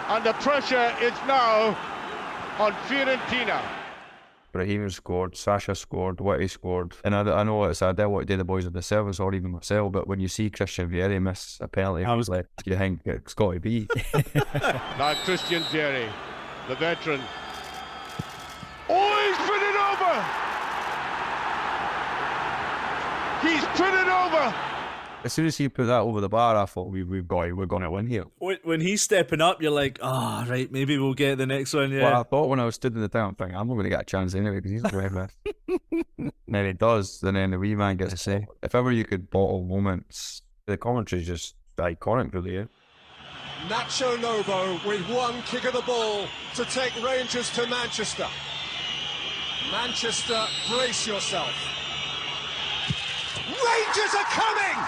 and the pressure is now on Fiorentina. Raheem scored, Sasha scored, Whitty scored, and I know it's I don't want to do the boys of the service or even myself, but when you see Christian Vieri miss a penalty, you think it's got to be. Now Christian Vieri, the veteran. Oh, he's put it over! He's put it over! As soon as he put that over the bar, I thought we're going to win here. When he's stepping up, you're like, right, maybe we'll get the next one. Yeah. Well, I thought when I was stood in the town, I'm not going to get a chance anyway, because he's going to miss. Then he does, and then the wee man gets a say. If ever you could bottle moments, the commentary's just iconic, really. Yeah? Nacho Novo with 1 kick of the ball to take Rangers to Manchester. Manchester, brace yourself. Rangers are coming!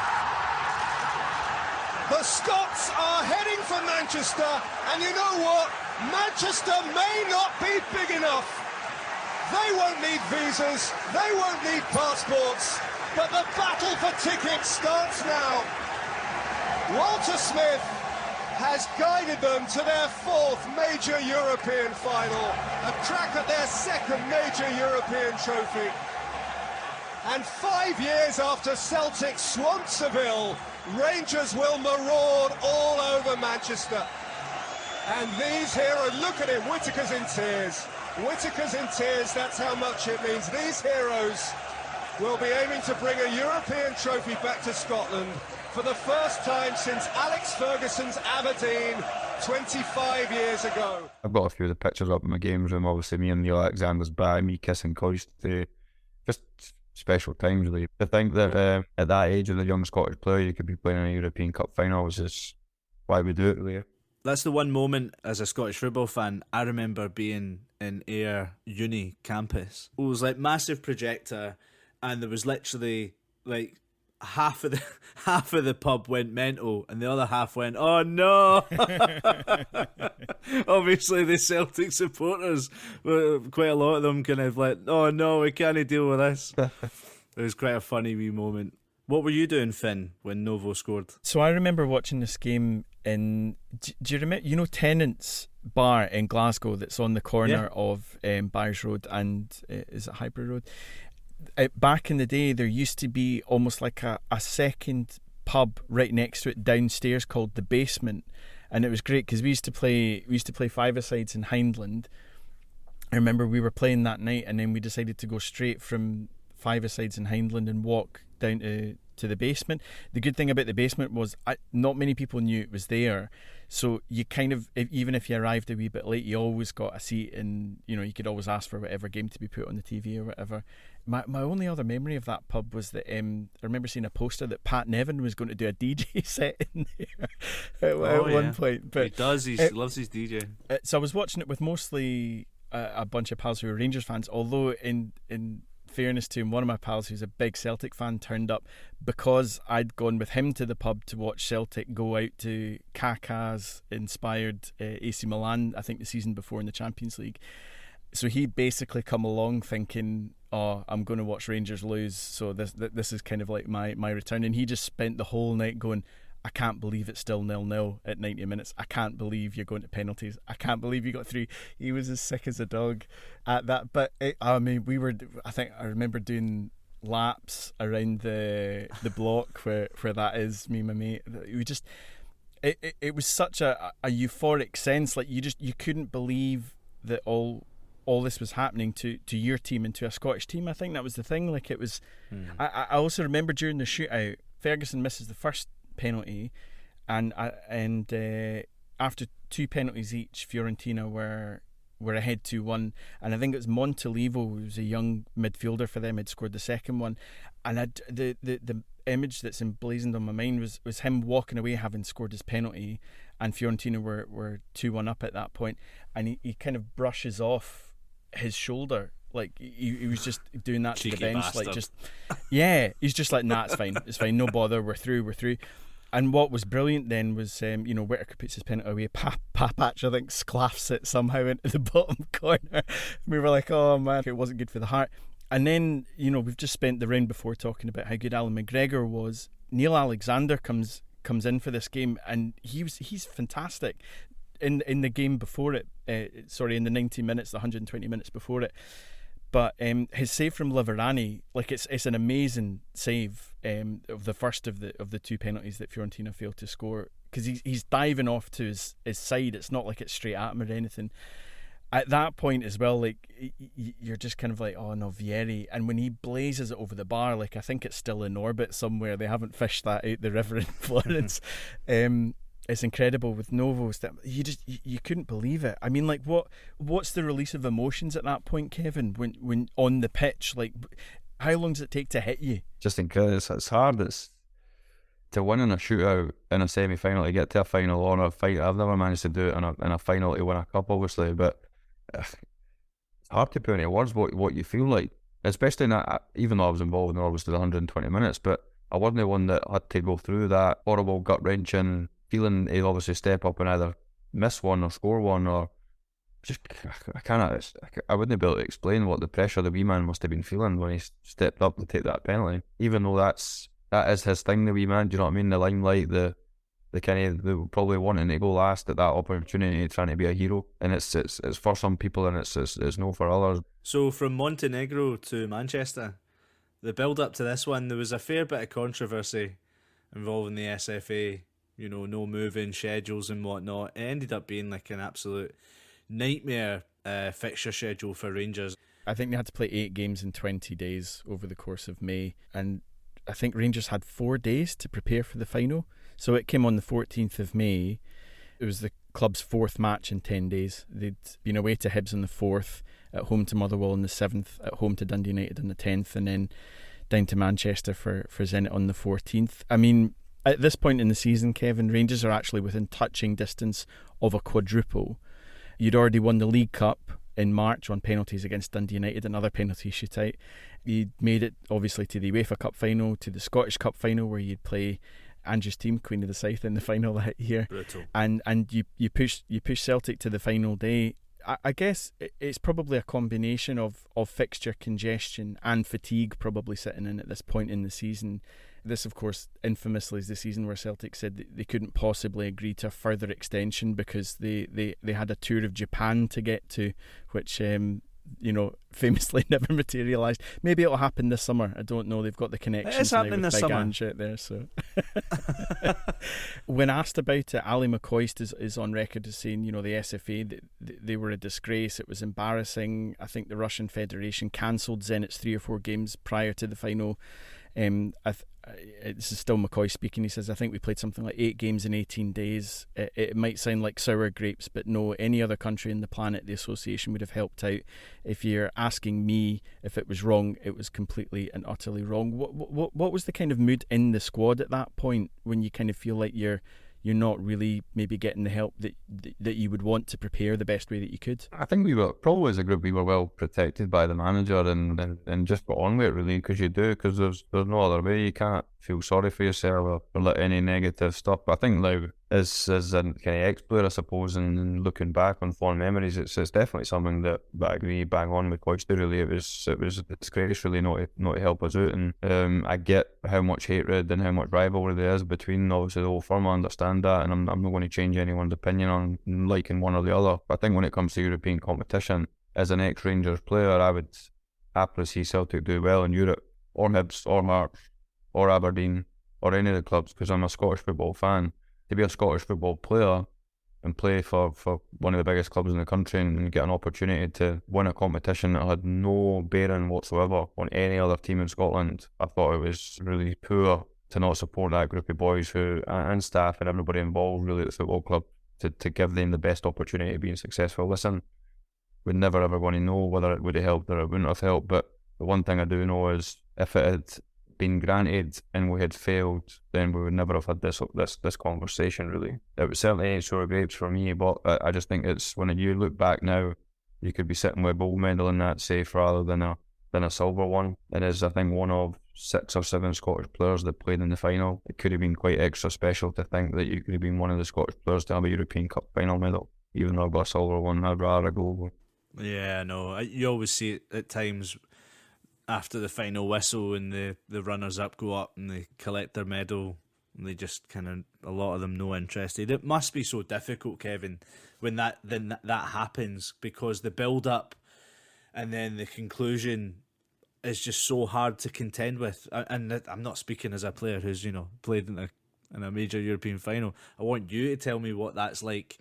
The Scots are heading for Manchester, and you know what? Manchester may not be big enough. They won't need visas, they won't need passports, but the battle for tickets starts now. Walter Smith has guided them to their fourth major European final, a crack at their second major European trophy. And 5 years after Celtic swamped Seville, Rangers will maraud all over Manchester. And these heroes, look at him, Whittaker's in tears. Whittaker's in tears, that's how much it means. These heroes will be aiming to bring a European trophy back to Scotland for the first time since Alex Ferguson's Aberdeen 25 years ago. I've got a few of the pictures up in my games room, obviously me and Neil Alexander's back, me kissing Coyce today. Just special times really. To think that at that age of a young Scottish player you could be playing in a European Cup Final was just why we do it really. That's the one moment as a Scottish football fan I remember being in Ayr Uni campus. It was like massive projector, and there was literally like half of the pub went mental and the other half went, oh no. Obviously the Celtic supporters, quite a lot of them kind of like, oh no, we can't deal with this. It was quite a funny wee moment. What were you doing, Finn, when Novo scored? So I remember watching this game in, do you remember, you know Tennant's bar in Glasgow that's on the corner of Byres Road and is it Highbury Road? Back in the day there used to be almost like a second pub right next to it downstairs called The Basement, and it was great because we used to play five-a-sides in Hindland. I remember we were playing that night and then we decided to go straight from five-a-sides in Hindland and walk down to The Basement. The good thing about The Basement was not many people knew it was there, so you kind of, even if you arrived a wee bit late, you always got a seat, and you know you could always ask for whatever game to be put on the TV or whatever. My only other memory of that pub was that I remember seeing a poster that Pat Nevin was going to do a DJ set in there at one point. But he does, he loves his DJ. So I was watching it with mostly a bunch of pals who were Rangers fans, although in fairness to him, one of my pals who's a big Celtic fan turned up because I'd gone with him to the pub to watch Celtic go out to Kaká's inspired AC Milan, I think the season before in the Champions League. So he basically come along thinking, oh, I'm going to watch Rangers lose, so this is kind of like my return. And he just spent the whole night going, I can't believe it's still 0-0 at 90 minutes. I can't believe you're going to penalties. I can't believe you got 3. He was as sick as a dog at that. But I remember doing laps around the block where that is, me and my mate. We just, it was such a euphoric sense. Like you couldn't believe that all this was happening to your team and to a Scottish team. I think that was the thing. Like it was. I also remember during the shootout, Ferguson misses the first penalty, and after 2 penalties each, Fiorentina were ahead 2-1, and I think it was Montalivo, who was a young midfielder for them, had scored the second one, and the image that's emblazoned on my mind was him walking away having scored his penalty, and Fiorentina were 2-1 up at that point, and he kind of brushes off his shoulder. Like he was just doing that Cheeky to the bench, bastard. like just he's just like, nah, it's fine, no bother, we're through. And what was brilliant then was Whittaker puts his penalty away, Papac I think sclaffs it somehow into the bottom corner. We were like, oh man, it wasn't good for the heart. And then we've just spent the round before talking about how good Alan McGregor was. Neil Alexander comes in for this game, and he's fantastic. In the game before it, in the 90 minutes, the 120 minutes before it. But his save from Liverani, like it's an amazing save of the first of the 2 penalties that Fiorentina failed to score, because he's diving off to his side. It's not like it's straight at him or anything. At that point as well, like you're just kind of like, oh no, Vieri. And when he blazes it over the bar, like I think it's still in orbit somewhere. They haven't fished that out the river in Florence. It's incredible with Novo. You couldn't believe it. I mean, like what's the release of emotions at that point, Kevin? When on the pitch, like how long does it take to hit you? Just incredible. It's hard. It's to win in a shootout in a semi-final, to get to a final or a fight. I've never managed to do it in a final to win a cup, obviously, but it's hard to put into words what you feel like, especially in that. Even though I was involved in obviously the 120 minutes, but I wasn't the one that had to go through that horrible gut-wrenching feeling to obviously step up and either miss one or score one, or just, I wouldn't be able to explain what the pressure the wee man must have been feeling when he stepped up to take that penalty, even though that is his thing, the wee man, do you know what I mean? The limelight, the kind of, they were probably wanting to go last at that opportunity, trying to be a hero, and it's for some people and it's no for others. So from Montenegro to Manchester, the build up to this one, there was a fair bit of controversy involving the SFA, no moving schedules and whatnot. It ended up being like an absolute nightmare fixture schedule for Rangers. I think they had to play 8 games in 20 days over the course of May, and I think Rangers had 4 days to prepare for the final. So it came on the 14th of May. It was the club's 4th match in 10 days. They'd been away to Hibs on the 4th, at home to Motherwell on the 7th, at home to Dundee United on the 10th, and then down to Manchester for Zenit on the 14th. I mean, at this point in the season, Kevin, Rangers are actually within touching distance of a quadruple. You'd already won the League Cup in March on penalties against Dundee United, another penalty shootout. You'd made it obviously to the UEFA Cup Final, to the Scottish Cup Final, where you'd play Andrew's team, Queen of the South, in the final that year. Brutal. And you push Celtic to the final day. I guess it's probably a combination of fixture congestion and fatigue probably sitting in at this point in the season. This, of course, infamously is the season where Celtic said that they couldn't possibly agree to a further extension because they had a tour of Japan to get to, which famously never materialised. Maybe it'll happen this summer. I don't know. They've got the connections. It's happening this summer. Ange out there, so. When asked about it, Ali McCoist is on record as saying, the SFA, they were a disgrace. It was embarrassing. I think the Russian Federation cancelled Zenit's 3 or 4 games prior to the final. This is still McCoy speaking. He says, I think we played something like 8 games in 18 days. It might sound like sour grapes, but no, any other country in the planet, the association would have helped out. If you're asking me if it was wrong, it was completely and utterly wrong. What was the kind of mood in the squad at that point when you kind of feel like you're not really maybe getting the help that you would want to prepare the best way that you could? I think we were, probably as a group, we were well protected by the manager and just got on with it really, because there's no other way. You can't feel sorry for yourself or let any negative stuff. But I think now, as a kind of ex-player, I suppose, and looking back on fond memories, it's definitely something that I agree bang on with Coyster really. It was a disgrace really not to help us out, and I get how much hatred and how much rivalry there is between obviously the Old Firm. I understand that, and I'm not going to change anyone's opinion on liking one or the other. But I think when it comes to European competition, as an ex-Rangers player, I would happily see Celtic do well in Europe, or Hibs, or Hearts, or Aberdeen, or any of the clubs, because I'm a Scottish football fan. To be a Scottish football player and play for one of the biggest clubs in the country and get an opportunity to win a competition that had no bearing whatsoever on any other team in Scotland, I thought it was really poor to not support that group of boys who, and staff and everybody involved really at the football club, to give them the best opportunity of being successful. Listen, we're never ever going to know whether it would have helped or it wouldn't have helped, but the one thing I do know is if it had been granted and we had failed, then we would never have had this conversation really. It was certainly ain't sour grapes for me, but I just think it's, when you look back now, you could be sitting with a gold medal in that safe rather than a silver one. It is, I think, one of 6 or 7 Scottish players that played in the final. It could have been quite extra special to think that you could have been one of the Scottish players to have a European Cup Final medal. Even though I've got a silver one, I'd rather a gold one. Yeah, no, you always see it at times after the final whistle and the runners-up go up and they collect their medal, and they just kind of, a lot of them no interested. It must be so difficult, Kevin, when that happens, because the build-up and then the conclusion is just so hard to contend with. And I'm not speaking as a player who's played in a major European final. I want you to tell me what that's like.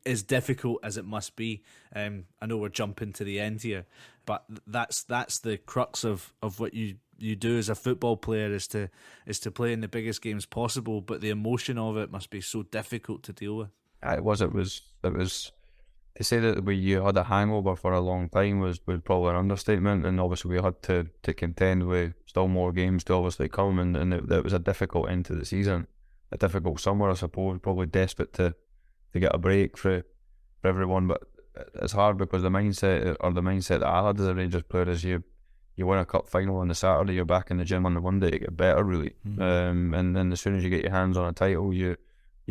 As difficult as it must be. I know we're jumping to the end here, but that's the crux of what you do as a football player, is to play in the biggest games possible. But the emotion of it must be so difficult to deal with. It was to say that you had a hangover for a long time was probably an understatement, and obviously we had to contend with still more games to obviously come, and it was a difficult end to the season, a difficult summer, I suppose, probably desperate to get a break for everyone. But it's hard because the mindset that I had as a Rangers player is you you win a cup final on the Saturday, you're back in the gym on the Monday to get better, really. And then as soon as you get your hands on a title, you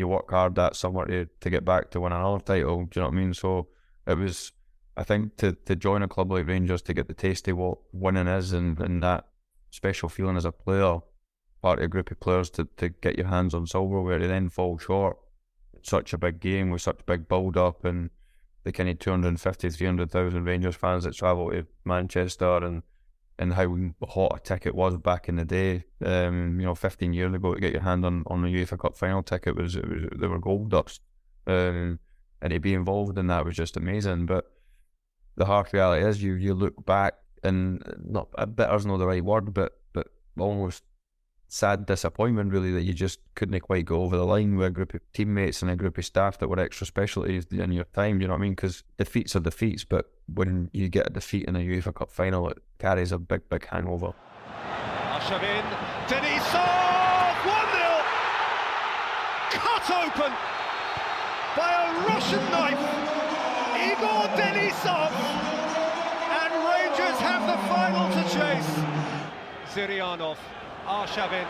work hard that summer to get back to win another title. Do you know what I mean? So it was, I think, to join a club like Rangers, to get the taste of what winning is, and that special feeling as a player, part of a group of players, to get your hands on silverware, to then fall short. Such a big game with such big build up, and the kind of 250, 300,000 Rangers fans that travel to Manchester, and how hot a ticket was back in the day. 15 years ago, to get your hand on the UEFA Cup Final ticket they were gold dust. And to be involved in that was just amazing. But the harsh reality is, you look back, and not bitter's not the right word, but almost sad disappointment, really, that you just couldn't quite go over the line with a group of teammates and a group of staff that were extra specialties in your time. You know what I mean? Because defeats are defeats, but when you get a defeat in a UEFA Cup Final, it carries a big hangover. Arshavin, Denisov, 1-0, cut open by a Russian knife, Igor Denisov, and Rangers have the final to chase. Ziryanov, Arshavin,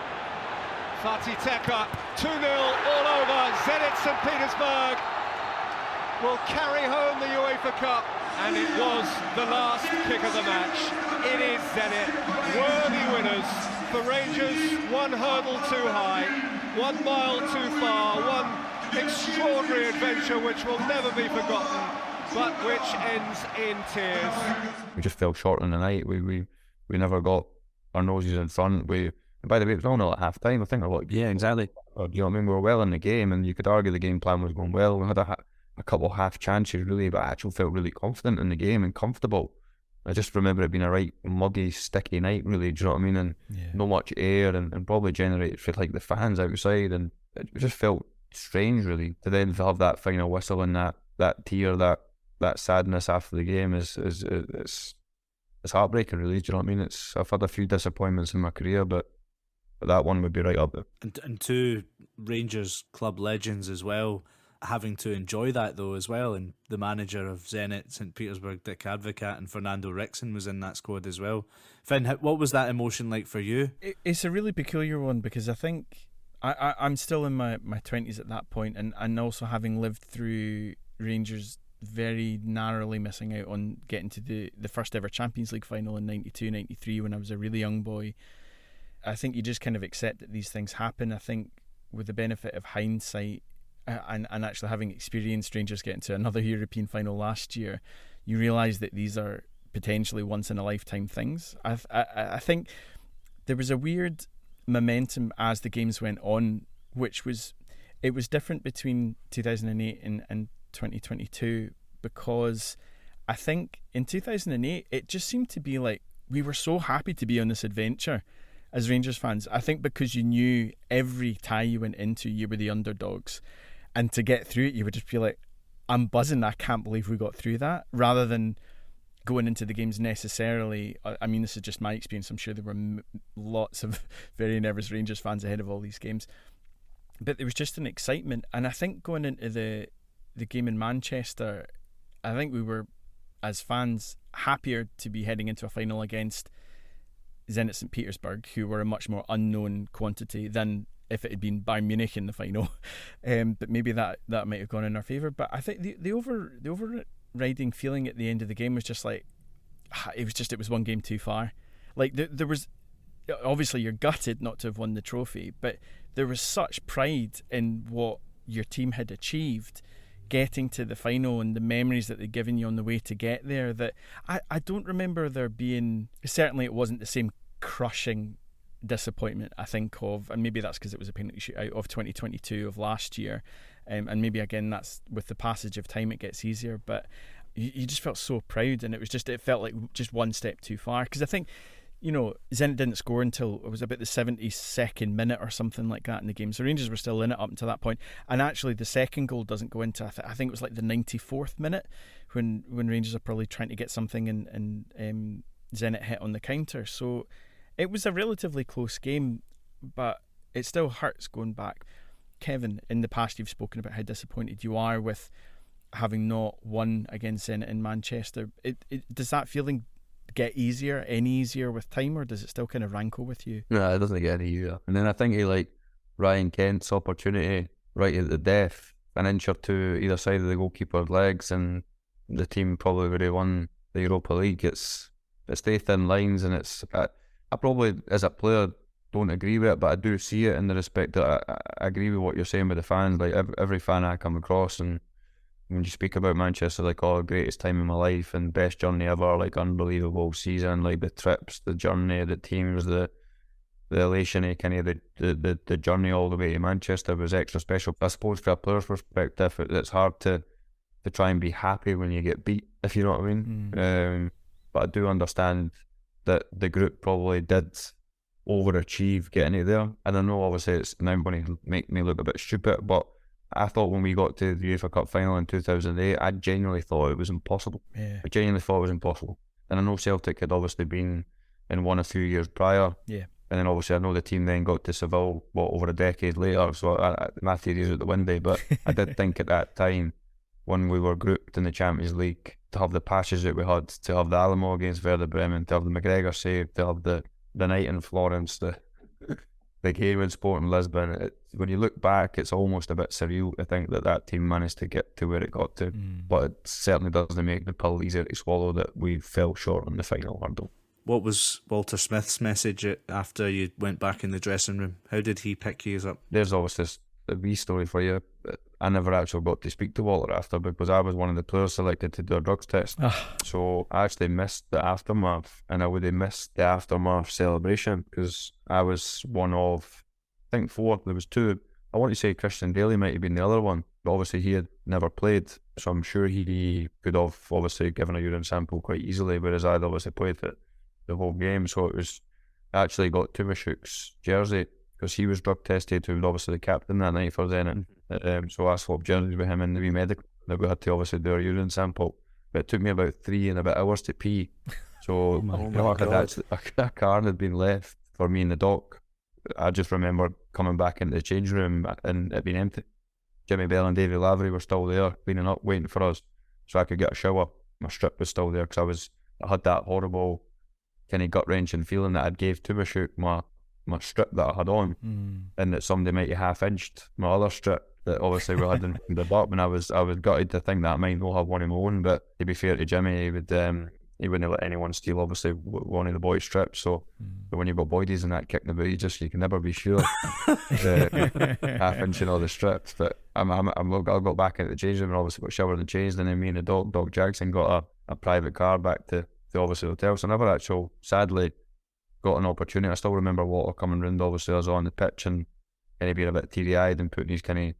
Fatih Tekke, 2-0 all over. Zenit St. Petersburg will carry home the UEFA Cup, and it was the last kick of the match. It is Zenit, worthy winners. For Rangers, one hurdle too high, 1 mile too far, one extraordinary adventure which will never be forgotten, but which ends in tears. We just fell short on the night. We never got our noses in front. By the way, it was only at half time. I think yeah, exactly. You know what I mean? We were well in the game, and you could argue the game plan was going well. We had a couple of half chances, really, but I actually felt really confident in the game and comfortable. I just remember it being a right muggy, sticky night, really. Do you know what I mean? And not much air, and probably generated for like the fans outside, and it just felt strange, really, to then have that final whistle and that tear, that sadness after the game is it's heartbreaking, really. Do you know what I mean? I've had a few disappointments in my career, but that one would be right up there. And two Rangers club legends as well, having to enjoy that though as well. And the manager of Zenit St. Petersburg, Dick Advocat, and Fernando Rickson was in that squad as well. Finn, what was that emotion like for you? It's a really peculiar one, because I think I'm still in my 20s at that point, and also having lived through Rangers very narrowly missing out on getting to the first ever Champions League final in 92-93 when I was a really young boy. I think you just kind of accept that these things happen. I think with the benefit of hindsight, and actually having experienced Rangers getting to another European final last year, you realise that these are potentially once in a lifetime things. I think there was a weird momentum as the games went on, which was different between 2008 and 2022, because I think in 2008 it just seemed to be like we were so happy to be on this adventure as Rangers fans. I think because you knew every tie you went into, you were the underdogs, and to get through it, you would just be like, I'm buzzing, I can't believe we got through that, rather than going into the games necessarily. I mean, this is just my experience. I'm sure there were lots of very nervous Rangers fans ahead of all these games, but there was just an excitement. And I think going into the game in Manchester, I think we were, as fans, happier to be heading into a final against Zenit St. Petersburg, who were a much more unknown quantity, than if it had been Bayern Munich in the final. But maybe that might have gone in our favour. But I think the overriding feeling at the end of the game was just like, it was one game too far. Like there was, obviously you're gutted not to have won the trophy, but there was such pride in what your team had achieved, getting to the final, and the memories that they'd given you on the way to get there, that I don't remember there being, certainly it wasn't the same crushing disappointment I think of, and maybe that's because it was a penalty shootout of 2022 of last year, and maybe again that's with the passage of time it gets easier, but you just felt so proud, and it felt like just one step too far, because I think, you know, Zenit didn't score until it was about the 72nd minute or something like that in the game. So Rangers were still in it up until that point. And actually the second goal doesn't go into, I think it was like the 94th minute when Rangers are probably trying to get something, and Zenit hit on the counter. So it was a relatively close game, but it still hurts going back. Kevin, in the past you've spoken about how disappointed you are with having not won against Zenit in Manchester. Does that feeling get any easier with time, or does it still kind of rankle with you? No, it doesn't get any easier. And then I think he like Ryan Kent's opportunity right at the death, an inch or two either side of the goalkeeper's legs, and the team probably would have won the Europa League. It's they thin lines, and I probably as a player don't agree with it, but I do see it in the respect that I agree with what you're saying with the fans. Like every fan I come across, and when you speak about Manchester, like, oh, greatest time in my life and best journey ever, like unbelievable season, like the trips, the journey, the teams, the elation, kind of the journey all the way to Manchester was extra special. I suppose for a player's perspective, it's hard to try and be happy when you get beat, if you know what I mean. But I do understand that the group probably did overachieve getting it there. And I know obviously it's now going to make me look a bit stupid, but I thought when we got to the UEFA Cup Final in 2008, I genuinely thought it was impossible. Yeah. I genuinely thought it was impossible. And I know Celtic had obviously been and won a few years prior. Yeah. And then obviously I know the team then got to Seville, over a decade later, so my theories out the window. But I did think at that time, when we were grouped in the Champions League, to have the passes that we had, to have the Alamo against Werder Bremen, to have the McGregor save, to have the night in Florence, the game in Sporting Lisbon, when you look back, it's almost a bit surreal to think that team managed to get to where it got to. But it certainly doesn't make the pill easier to swallow that we fell short on the final hurdle. What was Walter Smith's message after you went back in the dressing room? How did he pick you up? There's obviously a wee story for you. I never actually got to speak to Walter after, because I was one of the players selected to do a drugs test. So I actually missed the aftermath, and I would have missed the aftermath celebration because I was one of, I think, 4. There was 2. I want to say Christian Daly might have been the other one, but obviously he had never played, so I'm sure he could have obviously given a urine sample quite easily, whereas I'd obviously played the whole game. So it was, I actually got Tumashuk's jersey because he was drug tested, who was obviously the captain that night for Zenit. So I swapped jerseys with him in the wee medical that we had to obviously do a urine sample. But it took me about 3 and a bit hours to pee. So a card had been left for me in the dock. I just remember coming back into the change room and it being empty. Jimmy Bell and Davy Lavery were still there, cleaning up, waiting for us, so I could get a shower. My strip was still there because I had that horrible kind of gut-wrenching feeling that I'd gave Tumashuk my strip that I had on, and that somebody might have half-inched my other strip that obviously we had in the butt, and I was gutted to think that I might not have one of my own. But to be fair to Jimmy, he wouldn't let anyone steal obviously one of the boys' strips. So but when you've got boys in that kicking about, you can never be sure. Half-inching all the strips. But I got back into the change room and obviously got showered and changed, and then me and the dog Jackson got a private car back to obviously the hotel. So I never actually, sadly, got an opportunity. I still remember Walter coming round, obviously, us on the pitch and kind of being a bit teary-eyed and putting his kind of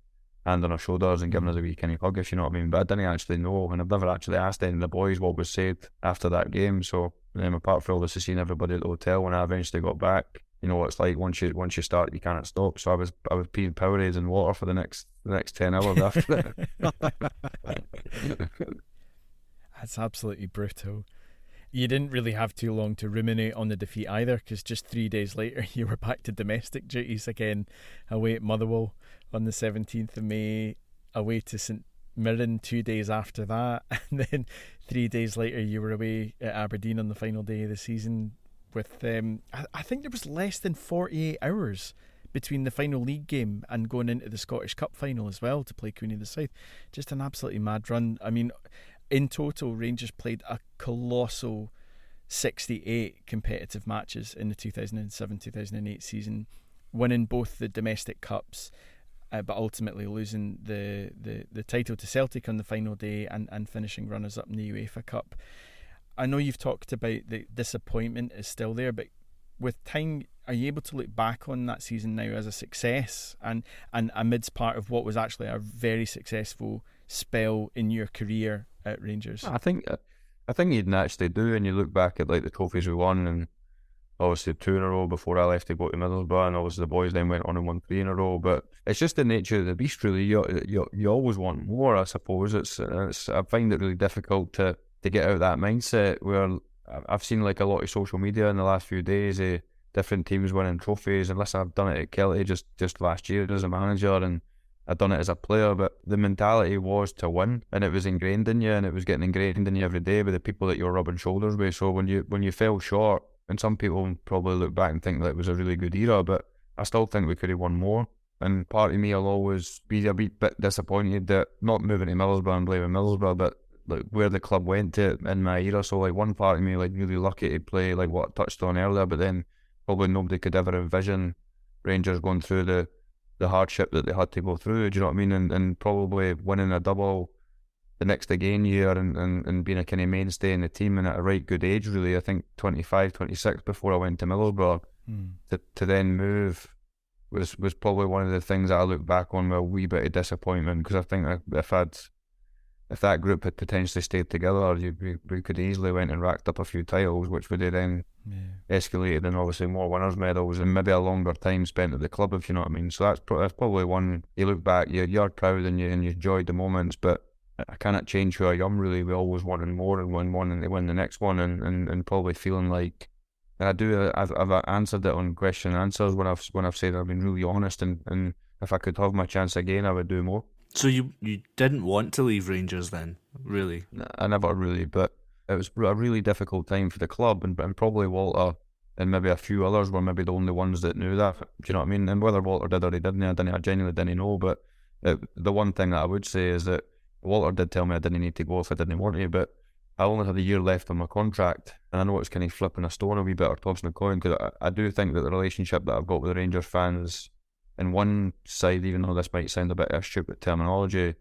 hand on our shoulders and giving us a wee kind of hug, if you know what I mean. But I didn't actually know, and I've never actually asked any of the boys what was said after that game. So apart from obviously seeing everybody at the hotel when I eventually got back, you know what it's like, once you start, you can't stop. So I was peeing Powerades in water for the next 10 hours after it. That's absolutely brutal. You didn't really have too long to ruminate on the defeat either, because just 3 days later you were back to domestic duties again, away at Motherwell on the 17th of May, away to St Mirren 2 days after that, and then 3 days later you were away at Aberdeen on the final day of the season with, I think there was less than 48 hours between the final league game and going into the Scottish Cup Final as well to play Queen of the South. Just an absolutely mad run. I mean, in total, Rangers played a colossal 68 competitive matches in the 2007-2008 season, winning both the domestic cups, but ultimately losing the title to Celtic on the final day and finishing runners-up in the UEFA Cup. I know you've talked about the disappointment is still there, but with time, are you able to look back on that season now as a success and amidst part of what was actually a very successful spell in your career at Rangers? I think you'd naturally do, and you look back at like the trophies we won, and obviously 2 in a row before I left to go to Middlesbrough, and obviously the boys then went on and won 3 in a row. But it's just the nature of the beast, really. You always want more, I suppose. I find it really difficult to get out of that mindset where I've seen like a lot of social media in the last few days, different teams winning trophies, and listen, I've done it at Kelty just last year as a manager, and I'd done it as a player, but the mentality was to win, and it was ingrained in you, and it was getting ingrained in you every day with the people that you're rubbing shoulders with. So when you fell short, and some people probably look back and think that it was a really good era, but I still think we could have won more. And part of me will always be a bit disappointed that not moving to Middlesbrough and blaming Middlesbrough, but like where the club went to in my era. So like one part of me like really lucky to play like what I touched on earlier, but then probably nobody could ever envision Rangers going through the hardship that they had to go through, do you know what I mean? And probably winning a double the next again year and being a kind of mainstay in the team and at a right good age really. I think 25, 26 before I went to Middlesbrough to then move was probably one of the things that I look back on with a wee bit of disappointment, because I think if that group had potentially stayed together, we could easily went and racked up a few titles, which would have then escalated and obviously more winners' medals and maybe a longer time spent at the club, if you know what I mean. So that's probably one you look back, you're proud and you enjoyed the moments, but I cannot change who I am really. We always wanted more and win one and they win the next one and probably feeling like, and I've answered it on question and answers when I've said I've been really honest and if I could have my chance again I would do more. So you didn't want to leave Rangers then, really? I never really, but it was a really difficult time for the club, and probably Walter and maybe a few others were maybe the only ones that knew that. Do you know what I mean? And whether Walter did or he didn't, I genuinely didn't know. But the one thing that I would say is that Walter did tell me I didn't need to go if I didn't want to, but I only had a year left on my contract, and I know it's kind of flipping a stone a wee bit or tossing a coin, because I do think that the relationship that I've got with the Rangers fans, in one side, even though this might sound a bit of stupid terminology,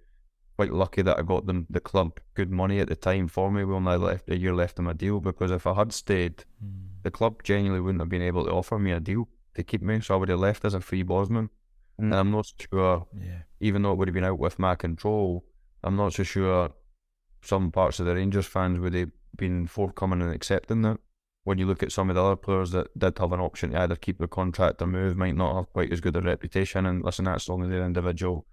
quite lucky that I got the club good money at the time for me. We only left a year left on my deal, because if I had stayed, the club genuinely wouldn't have been able to offer me a deal to keep me, so I would have left as a free Bosman. And I'm not sure, even though it would have been out with my control, I'm not so sure some parts of the Rangers fans would have been forthcoming and accepting that. When you look at some of the other players that did have an option to either keep their contract or move, might not have quite as good a reputation, and listen, that's only their individual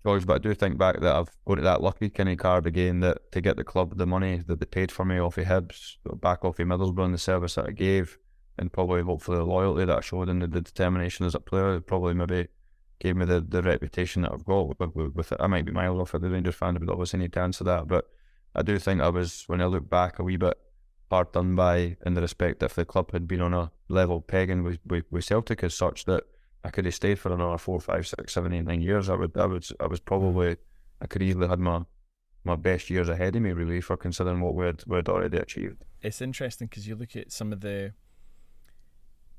choice, but I do think back that I've got that lucky kind of card again, that to get the club the money that they paid for me off of Hibs, back off of Middlesbrough, and the service that I gave, and probably hopefully the loyalty that I showed and the determination as a player, probably maybe gave me the reputation that I've got with it. I might be miles off of the Rangers fan, but obviously need to answer that, but I do think I was, when I look back, a wee bit hard done by, in the respect that if the club had been on a level pegging with Celtic as such, that I could have stayed for another 4, 5, 6, 7, 8, 9 years. I was probably, I could easily had my best years ahead of me really, for considering what we'd already achieved. It's interesting because you look at some of the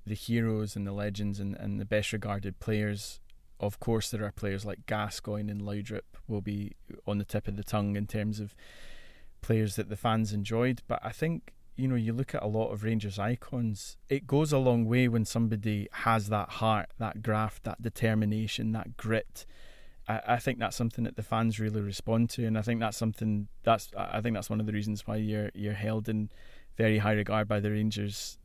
heroes and the legends and the best regarded players. Of course there are players like Gascoigne and Laudrup will be on the tip of the tongue in terms of players that the fans enjoyed, but I think, you know, you look at a lot of Rangers icons, it goes a long way when somebody has that heart, that graft, that determination, that grit. I think that's something that the fans really respond to, and I think that's something I think that's one of the reasons why you're held in very high regard by the Rangers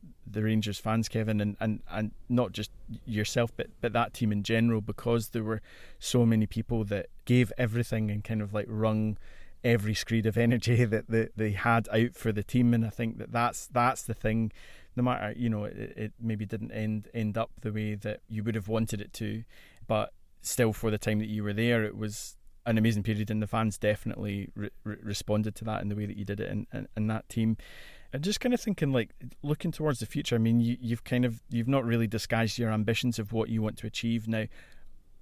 fans, Kevin, and not just yourself, but that team in general, because there were so many people that gave everything and kind of like wrung every screed of energy that they had out for the team. And I think that's the thing, no matter, you know, it maybe didn't end up the way that you would have wanted it to, but still for the time that you were there, it was an amazing period, and the fans definitely responded to that in the way that you did it in that team. And just kind of thinking, like, looking towards the future, I mean, you've not really disguised your ambitions of what you want to achieve now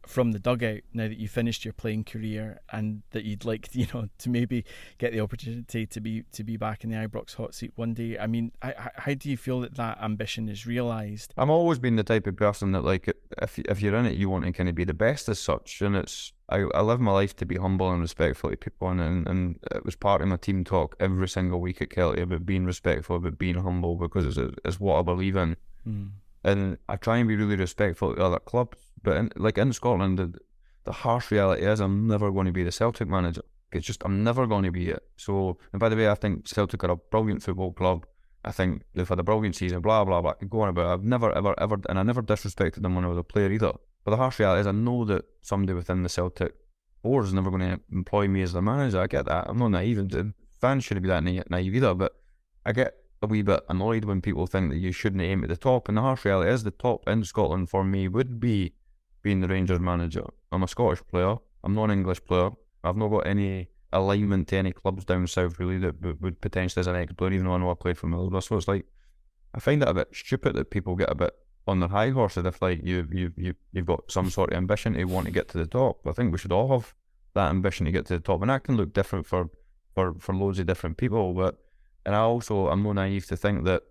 from the dugout, now that you finished your playing career, and that you'd like, you know, to maybe get the opportunity to be back in the Ibrox hot seat one day. I mean, how do you feel that ambition is realised? I've always been the type of person that, like, if you're in it, you want to kind of be the best as such, and I live my life to be humble and respectful to people, and it was part of my team talk every single week at Kelty about being respectful, about being humble, because it's what I believe in. And I try and be really respectful to other clubs, but in Scotland, the harsh reality is I'm never going to be the Celtic manager. It's just, I'm never going to be it. So, and by the way, I think Celtic are a brilliant football club. I think they've had a brilliant season, blah, blah, blah. I could go on about it. I've never, ever, ever, and I never disrespected them when I was a player either. But the harsh reality is I know that somebody within the Celtic board is never going to employ me as their manager. I get that. I'm not naive, and fans shouldn't be that naive either, but I get a wee bit annoyed when people think that you shouldn't aim at the top, and the harsh reality is the top in Scotland for me would be being the Rangers manager. I'm a Scottish player, I'm not an English player. I've not got any alignment to any clubs down south really that would potentially as an ex-player, even though I know I played for Middlesbrough. So it's like, I find it a bit stupid that people get a bit on their high horse as if like you've got some sort of ambition to want to get to the top. I think we should all have that ambition to get to the top, and that can look different for loads of different people. But I'm not naive to think that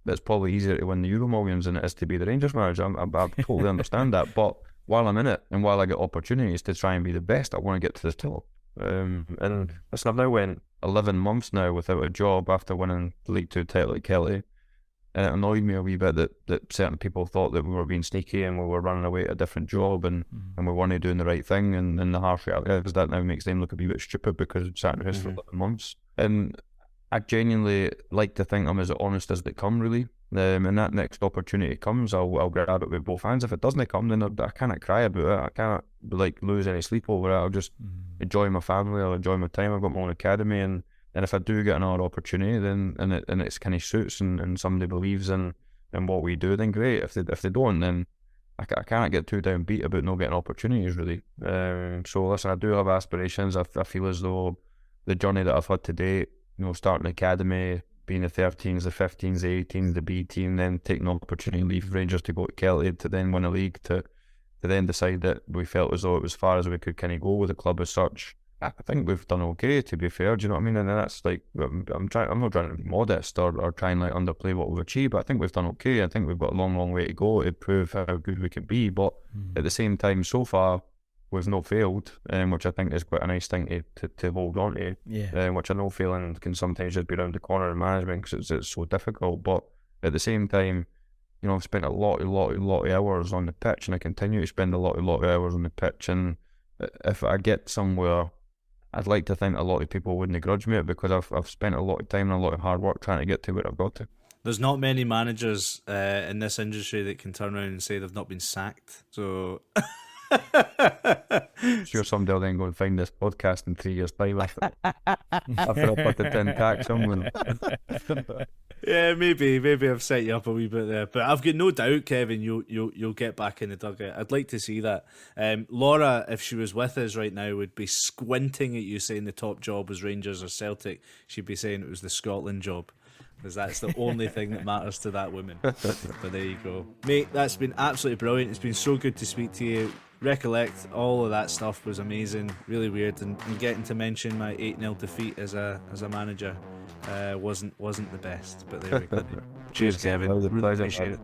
it's probably easier to win the Euro Millions than it is to be the Rangers manager. I totally understand that, but while I'm in it and while I get opportunities to try and be the best, I want to get to the top. And listen, I've now went 11 months now without a job after winning the League 2 title at Kelly. And it annoyed me a wee bit that certain people thought that we were being sneaky and we were running away to a different job and we weren't doing the right thing. And the harsh reality is that now makes them look a wee bit stupid because I've sat in his for 11 months. And I genuinely like to think I'm as honest as they come, really. And that next opportunity comes, I'll grab it with both hands. If it doesn't come, then I can't cry about it. I can't like lose any sleep over it. I'll just enjoy my family. I'll enjoy my time. I've got my own academy, and if I do get another opportunity, then and it's kind of suits and somebody believes in what we do, then great. If they don't, then I can't get too downbeat about not getting opportunities, really. So listen, I do have aspirations. I feel as though the journey that I've had to date, starting the academy, being the 13s, the 15s, the 18s, the B team, then taking the opportunity to leave Rangers to go to Kelly, to then win a league, to then decide that we felt as though it was as far as we could kind of go with the club as such. I think we've done okay, to be fair. Do you know what I mean? And that's like, I'm not trying to be modest or try and like underplay what we've achieved, but I think we've done okay. I think we've got a long way to go to prove how good we can be. But at the same time, so far, we've not failed, which I think is quite a nice thing to hold on to. Yeah. Which I know failing can sometimes just be around the corner in management because it's so difficult. But at the same time, I've spent a lot of hours on the pitch, and I continue to spend a lot of hours on the pitch. And if I get somewhere, I'd like to think a lot of people wouldn't grudge me it because I've spent a lot of time and a lot of hard work trying to get to where I've got to. There's not many managers in this industry that can turn around and say they've not been sacked. So Sure, someday I'll then go and find this podcast in 3 years' time after I've put the 10 tax somewhere. Yeah, maybe I've set you up a wee bit there, but I've got no doubt, Kevin, you'll get back in the dugout. I'd like to see that. Laura, if she was with us right now, would be squinting at you saying the top job was Rangers or Celtic. She'd be saying it was the Scotland job, because that's the only thing that matters to that woman. But there you go, mate. That's been absolutely brilliant. It's been so good to speak to you. Recollect all of that stuff was amazing, really weird, and getting to mention my 8-0 defeat as a manager wasn't the best, but there we go. Cheers, Kevin. That was a pleasure. Appreciate it.